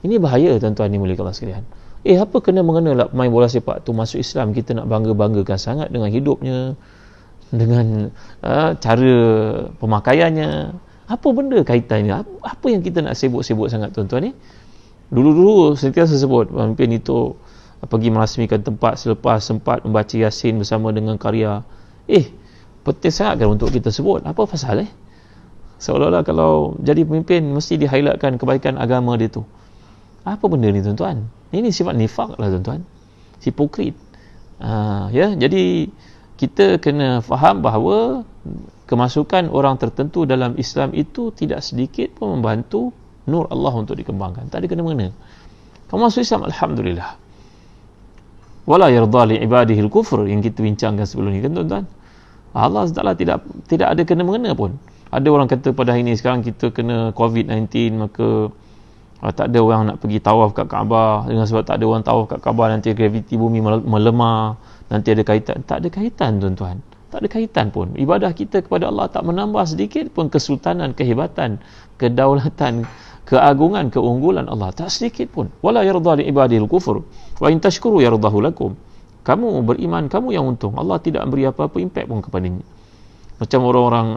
Ini bahaya tuan-tuan ni, mulia Allah sekalian. Apa kena mengena lah main bola sepak tu masuk Islam? Kita nak bangga-banggakan sangat dengan hidupnya, dengan cara pemakaiannya, Apa benda kaitannya? Apa yang kita nak sibuk-sibuk sangat tuan-tuan ni? Dulu-dulu sentiasa sebut pemimpin itu pergi merasmikan tempat selepas sempat membaca Yasin bersama dengan karya. Penting sangat kan untuk kita sebut. Apa pasal seolah-olah kalau jadi pemimpin mesti di-highlightkan kebaikan agama dia tu. Apa benda ni tuan-tuan? Ini sifat nifaq lah tuan-tuan, hipokrit. Jadi kita kena faham bahawa kemasukan orang tertentu dalam Islam itu tidak sedikit pun membantu nur Allah untuk dikembangkan. Tak ada kena-mengena. Kamu masuk Islam, alhamdulillah. Wala yarda li ibadihi al-kufr, yang kita bincangkan sebelum ni kan tuan-tuan. Allah Taala tidak ada kena-mengena pun. Ada orang kata pada hari ini sekarang kita kena COVID-19, maka tak ada orang nak pergi tawaf kat Kaabah, dengan sebab tak ada orang tawaf kat Kaabah nanti graviti bumi melemah, nanti ada kaitan. Tak ada kaitan tuan-tuan, tak ada kaitan pun. Ibadah kita kepada Allah tak menambah sedikit pun kesultanan, kehebatan, kedaulatan, keagungan, keunggulan Allah, tak sedikit pun. Wala yarda li ibadil kufur wa in tashkuru yardahu lakum. Kamu beriman, kamu yang untung. Allah tidak beri apa-apa impact pun kepadanya. Macam orang-orang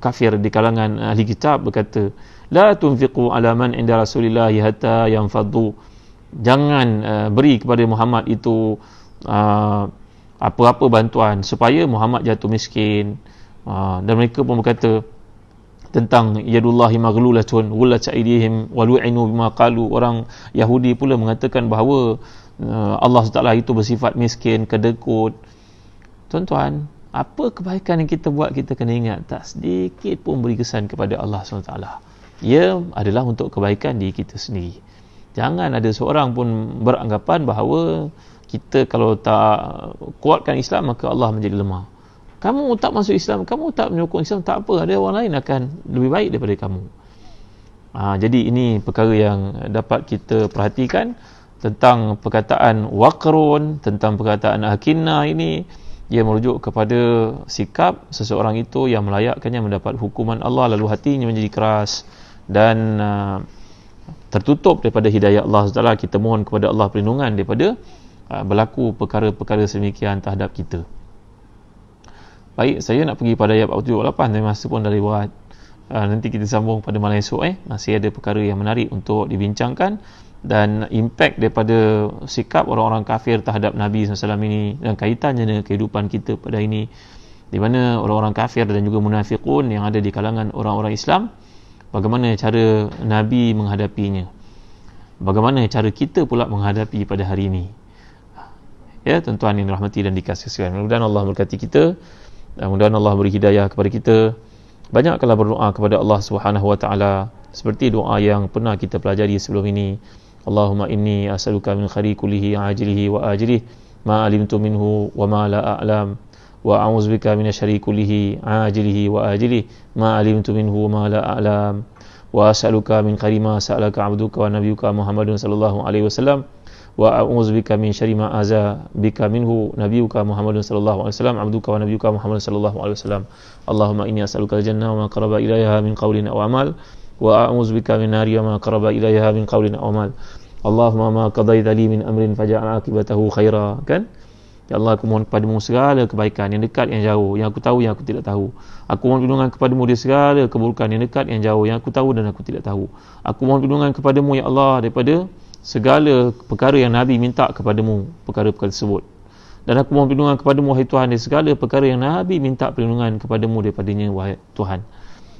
kafir di kalangan ahli kitab berkata, la tunfiqu ala man inda Rasulillah hatta yanfaddu. Jangan beri kepada Muhammad itu apa-apa bantuan supaya Muhammad jatuh miskin. Dan mereka pun berkata tentang yadullahi maghlulatun gullat aydihim wa lu'inu bima qalu. Orang Yahudi pula mengatakan bahawa Allah SWT itu bersifat miskin, kedekut. Tuan-tuan, apa kebaikan yang kita buat, kita kena ingat tak sedikit pun beri kesan kepada Allah SWT. Ia adalah untuk kebaikan diri kita sendiri. Jangan ada seorang pun beranggapan bahawa kita kalau tak kuatkan Islam maka Allah menjadi lemah. Kamu tak masuk Islam, kamu tak menyokong Islam, tak apa, ada orang lain akan lebih baik daripada kamu. Jadi ini perkara yang dapat kita perhatikan tentang perkataan waqrun, tentang perkataan akinna ini. Ia merujuk kepada sikap seseorang itu yang melayakkannya mendapat hukuman Allah, lalu hatinya menjadi keras dan tertutup daripada hidayah Allah SWT. Kita mohon kepada Allah perlindungan daripada berlaku perkara-perkara sedemikian terhadap kita. Baik, saya nak pergi pada ayat 48, tapi masa pun dah lewat. Nanti kita sambung pada malam esok. Masih ada perkara yang menarik untuk dibincangkan, dan impak daripada sikap orang-orang kafir terhadap Nabi SAW ini dan kaitannya dengan kehidupan kita pada ini, di mana orang-orang kafir dan juga munafiqun yang ada di kalangan orang-orang Islam, bagaimana cara Nabi menghadapinya, bagaimana cara kita pula menghadapi pada hari ini. Ya, tuan-tuan yang dirahmati dan dikasihi, mudah-mudahan Allah berkati kita, dan mudah-mudahan Allah beri hidayah kepada kita. Banyaklah berdoa kepada Allah Subhanahu wa taala seperti doa yang pernah kita pelajari sebelum ini. Allahumma inni as'aluka min khairi kullihi ajilihi wa ajilihi ma alimtu minhu wa ma la a'lam wa a'udzubika min syarri kullihi ajilihi wa ajilihi ma alimtu minhu wa ma la a'lam wa as'aluka min khairi ma sa'alaka 'abduka wa nabiyyuka Muhammadun sallallahu alaihi wasallam wa a'udzubika min syarri ma aza bika minhu nabiyyuka Muhammadun sallallahu alaihi wasallam 'abduka wa nabiyyuka Muhammadun sallallahu alaihi wasallam. Allahumma inni as'aluka al-jannah wa ma qaraba ilaiha min qawlin aw amal wa a'udzubika min nari wa ma qaraba ilaiha min qawlin aw amal. Allahumma ma qadaita li min amrin faj'al 'aqibatahu khaira. Kan? Ya Allah, aku mohon kepadamu segala kebaikan yang dekat yang jauh, yang aku tahu yang aku tidak tahu. Aku mohon perlindungan kepadamu dari segala keburukan yang dekat yang jauh, yang aku tahu dan aku tidak tahu. Aku mohon perlindungan kepadamu ya Allah daripada segala perkara yang Nabi minta kepadamu, perkara-perkara tersebut. Dan aku mohon perlindungan kepadamu wahai Tuhan dari segala perkara yang Nabi minta perlindungan kepadamu daripadanya wahai Tuhan.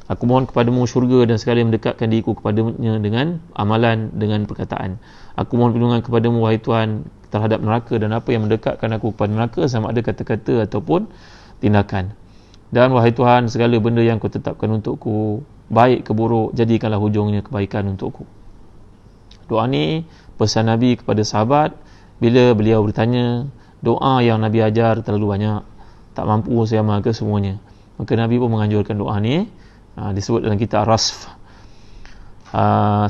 Aku mohon kepadamu syurga dan segala yang mendekatkan diriku kepadanya dengan amalan, dengan perkataan. Aku mohon perlindungan kepadamu wahai Tuhan terhadap neraka dan apa yang mendekatkan aku kepada neraka, sama ada kata-kata ataupun tindakan. Dan wahai Tuhan, segala benda yang kau tetapkan untukku, baik ke buruk, jadikanlah hujungnya kebaikan untukku. Doa ni pesan Nabi kepada sahabat bila beliau bertanya, doa yang Nabi ajar terlalu banyak, tak mampu saya amalkan semuanya. Maka Nabi pun menganjurkan doa ni, disebut dalam kitab Rasf.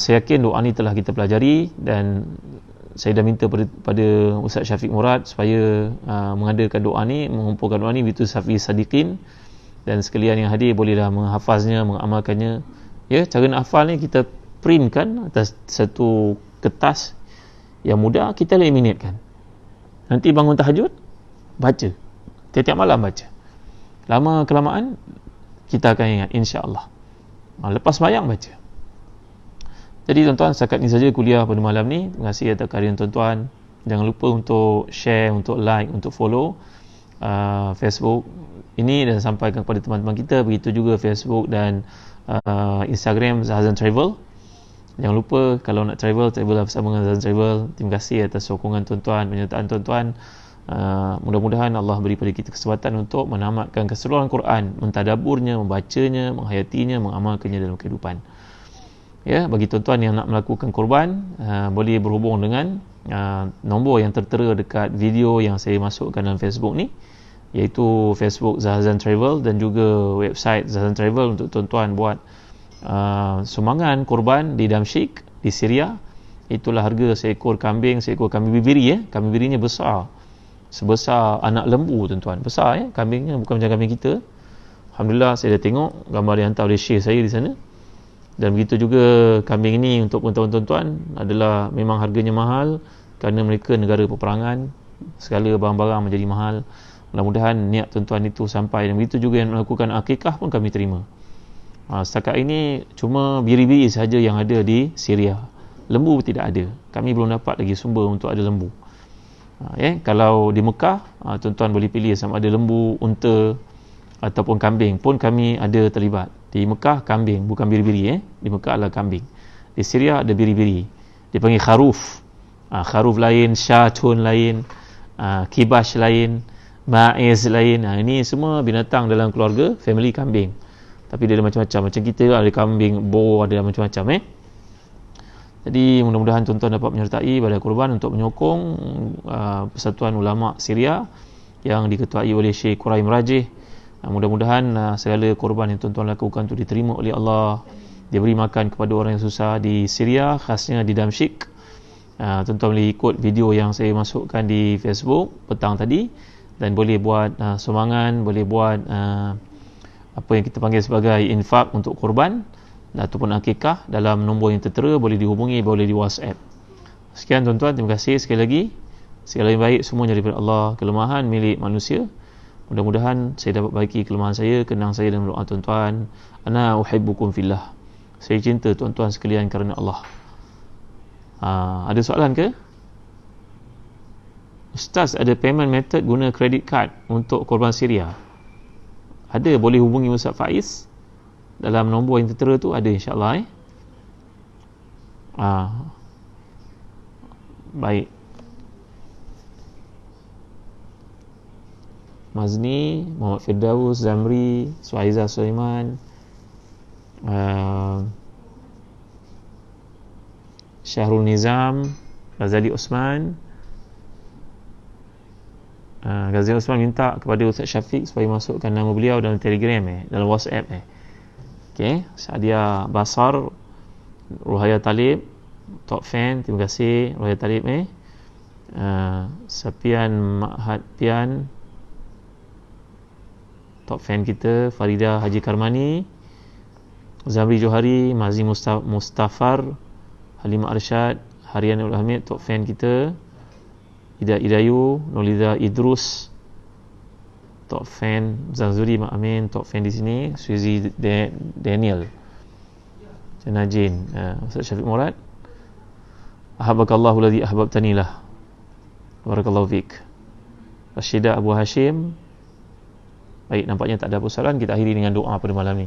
Saya yakin doa ni telah kita pelajari, dan saya dah minta pada Ustaz Syafiq Murad supaya mengadakan doa ni, mengumpulkan doa ni, itu Safi Sadiqin, dan sekalian yang hadir bolehlah menghafaznya, mengamalkannya. Ya, cara nak hafal ni kita printkan atas satu kertas yang mudah, kita laminatekan. Nanti bangun tahajud, baca. Tiap-tiap malam baca. Lama kelamaan kita akan ingat, insya-Allah. Lepas sembahyang baca. Jadi tuan-tuan, setakat ni saja kuliah pada malam ni. Terima kasih atas kehadiran tuan-tuan. Jangan lupa untuk share, untuk like, untuk follow Facebook ini dan sampaikan kepada teman-teman kita. Begitu juga Facebook dan Instagram Zahazan Travel. Jangan lupa kalau nak travel bersama dengan Zahazan Travel. Terima kasih atas sokongan tuan-tuan, penyertaan tuan-tuan. Mudah-mudahan Allah beri pada kita kesempatan untuk menamatkan keseluruhan Quran, mentadaburnya, membacanya, menghayatinya, mengamalkannya dalam kehidupan. Ya, bagi tuan-tuan yang nak melakukan korban, boleh berhubung dengan nombor yang tertera dekat video yang saya masukkan dalam Facebook ni, iaitu Facebook Zahazan Travel dan juga website Zahazan Travel untuk tuan-tuan buat sumbangan korban di Damsyik, di Syria. Itulah harga seekor kambing bibiri ya. Kambing bibirinya besar, sebesar anak lembu tuan-tuan. Besar ya, kambingnya bukan macam kambing kita. Alhamdulillah saya dah tengok gambar yang hantar oleh Syekh saya di sana. Dan begitu juga kambing ini untuk tuan-tuan adalah memang harganya mahal kerana mereka negara peperangan, segala barang-barang menjadi mahal. Mudah-mudahan niat tuan-tuan itu sampai. Dan begitu juga yang melakukan akikah pun kami terima. Setakat ini cuma biri-biri sahaja yang ada di Syria. Lembu tidak ada. Kami belum dapat lagi sumber untuk ada lembu. Kalau di Mekah, tuan-tuan boleh pilih sama ada lembu, unta ataupun kambing pun kami ada terlibat. Di Mekah kambing, bukan biri-biri Di Mekah adalah kambing. Di Syria ada biri-biri. Dipanggil kharuf. Kharuf lain, syatun lain, kibash lain, ma'iz lain. Ini semua binatang dalam keluarga family kambing. Tapi dia ada macam-macam. Macam kita ada kambing, bor, ada macam-macam Jadi mudah-mudahan tuan-tuan dapat menyertai pada korban untuk menyokong Persatuan Ulama Syria yang diketuai oleh Syekh Quraim Rajih. Mudah-mudahan segala korban yang tuan-tuan lakukan itu diterima oleh Allah. Dia beri makan kepada orang yang susah di Syria, khasnya di Damsyik. Tuan-tuan boleh ikut video yang saya masukkan di Facebook petang tadi dan boleh buat sumbangan, boleh buat apa yang kita panggil sebagai infak untuk korban ataupun akikah dalam nombor yang tertera. Boleh dihubungi, boleh di WhatsApp. Sekian tuan-tuan, terima kasih sekali lagi. Segala yang baik semuanya daripada Allah, kelemahan milik manusia. Mudah-mudahan saya dapat baiki kelemahan saya, kenang saya dalam doa tuan-tuan. Ana uhibbukum fillah. Saya cinta tuan-tuan sekalian kerana Allah. Ada soalan ke? Ustaz, ada payment method guna credit card untuk korban Syria? Ada, boleh hubungi Ustaz Faiz. Dalam nombor yang tertera tu ada, insya-Allah. Baik. Mazni, Muhammad Firdaus, Zamri, Suhaiza Sulaiman, Syahrul Nizam, Ghazali Osman. Ghazali Osman minta kepada Ustaz Syafiq supaya masukkan nama beliau dalam Telegram dalam WhatsApp Okey, Sadia Basar, Ruhaya Talib, top fan, terima kasih Ruhaya Talib Sapian Mahat Pian, top fan kita, Farida Haji Karmani, Zamri Johari, Mazi Mustafar, Halimah Arsyad, Harian Ul Hamid, top fan kita, Ida Idayu, Nolida Idrus, top fan, Zanzuri Mak Amin, top fan di sini, Suzy Daniel, Najin, Ustaz Syafiq Murad, Ahabakallahu ladzi ahbabtanilah, barakallahu fiik, Rashidah Abu Hashim. Baik, nampaknya tak ada persoalan. Kita akhiri dengan doa pada malam ni.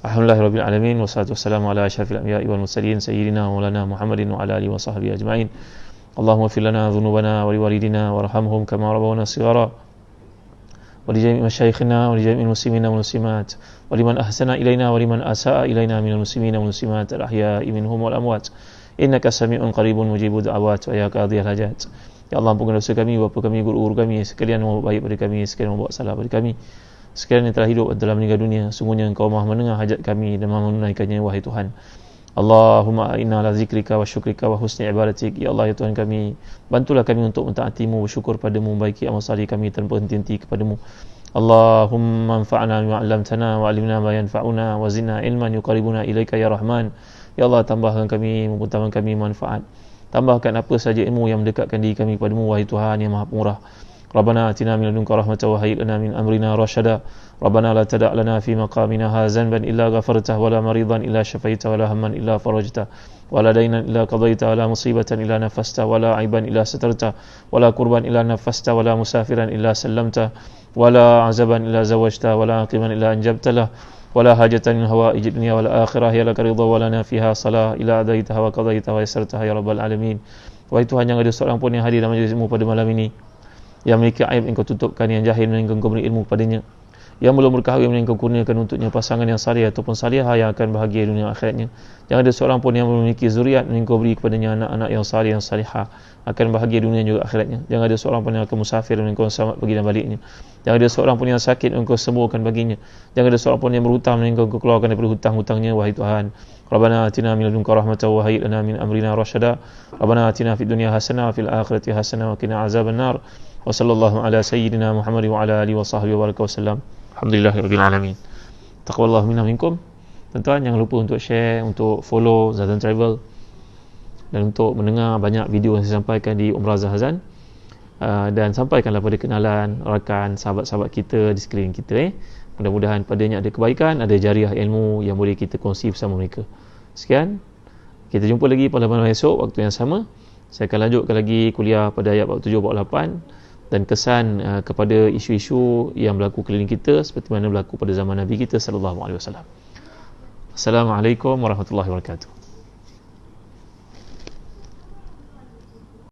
Alhamdulillahirabbil alamin, wassalatu wassalamu ala asyrafil anbiya'i wal mursalin sayyidina maulana Muhammadin wa ala alihi wa sahbihi ajma'in. Allahumma ighfir lana dhunubana wa liwalidina warhamhum kama rabbawna shighara. Wa li jami'i masyayikhina wa li jami'il muslimina wal muslimat wa liman ahsana ilaina wa liman asa'a ilaina minal muslimina wal muslimat al ahya'i minhum wal amwat. Innaka sami'un qaribun mujibud da'awat wa ya qadhiyal hajat. Ya Allah, ampunkan dosa kami, bapa kami, guru-guru kami, sekalian yang baik pada kami, sekalian yang buat salah pada kami, sekalian yang telah hidup dan telah meninggal dunia. Sungguhnya Engkau Maha mendengar hajat kami dan Maha menunaikannya, wahai Tuhan. Allahumma inna ala zikrika wa syukrika wa husni ibadatik. Ya Allah, ya Tuhan kami, bantulah kami untuk mentaati-Mu, bersyukur pada-Mu, membaiki amal salih kami tanpa henti-henti kepada-Mu. Allahumma anfa'na bima 'allamtana wa 'allimna ma yanfa'una wa zidna ilman yuqarribuna ilaika ya Rahman. Ya Allah, tambahkan kami, memutamakan kami manfaat. Tambahkan apa saja ilmu yang mendekatkan diri kami kepada-Mu, wahai Tuhan yang Maha Pemurah. ربنا آتنا من لدنك رحمة وهيئ لنا من أمرنا رشدا ربنا لا تدع لنا في مقامنا هذا ذنبا إلا غفرته ولا مريضا إلا شفيته ولا هما إلا فرجته ولا دينا إلا قضيته ولا مصيبة إلا نفسته ولا عيبا إلا سترته ولا قربا إلا نفسته ولا مسافرا إلا سلمته ولا عزبا إلا زوجته ولا عاقبا إلا أنجبت له ولا حاجة من هوائج الدنيا والآخرة هي لك رضا ولنا فيها صلاة إلا أديتها وقضيتها ويسرتها يا رب العالمين. Wahai Tuhan, yang ada seorang pun yang hadir dalam majlismu pada malam ini yang memiliki aib engkau tutupkan, yang jahil engkau beri ilmu padanya, yang belum berkahwin engkau kurniakan untuknya pasangan yang salih ataupun salihah yang akan bahagia dunia akhiratnya. Yang ada seorang pun yang memiliki zuriat engkau beri kepadanya anak-anak yang salih yang salihah akan bahagia dunia juga akhiratnya. Yang ada seorang pun yang akan musafir engkau selamat pergi dan baliknya. Yang ada seorang pun yang sakit engkau sembuhkan baginya. Yang ada seorang pun yang berhutang engkau keluarkan daripada hutang-hutangnya. Wahai Tuhan, Rabbana atina min ladunka rahmatan wa hayyi lana min amrina rasyada. Rabbana atina fid dunya hasanah wa fil akhirati hasanah wa qina azaban nar. Wa sallallahu ala sayyidina Muhammad wa ala alihi wa sahbihi wa baraka wasallam. Alhamdulillahirabbil alamin. Taqabbalallahu minna minkum. Tuan-tuan, jangan lupa untuk share, untuk follow Zazan Travel dan untuk mendengar banyak video yang saya sampaikan di Umrah Zahazan. Dan sampaikanlah pada kenalan, rakan, sahabat-sahabat kita di sekeliling kita. Mudah-mudahan padanya ada kebaikan, ada jariah ilmu yang boleh kita kongsi bersama mereka. Sekian, kita jumpa lagi pada malam esok waktu yang sama. Saya akan lanjutkan lagi kuliah pada ayat 47-48 dan kesan kepada isu-isu yang berlaku keliling kita seperti mana berlaku pada zaman Nabi kita sallallahu alaihi wasallam. Assalamualaikum warahmatullahi wabarakatuh.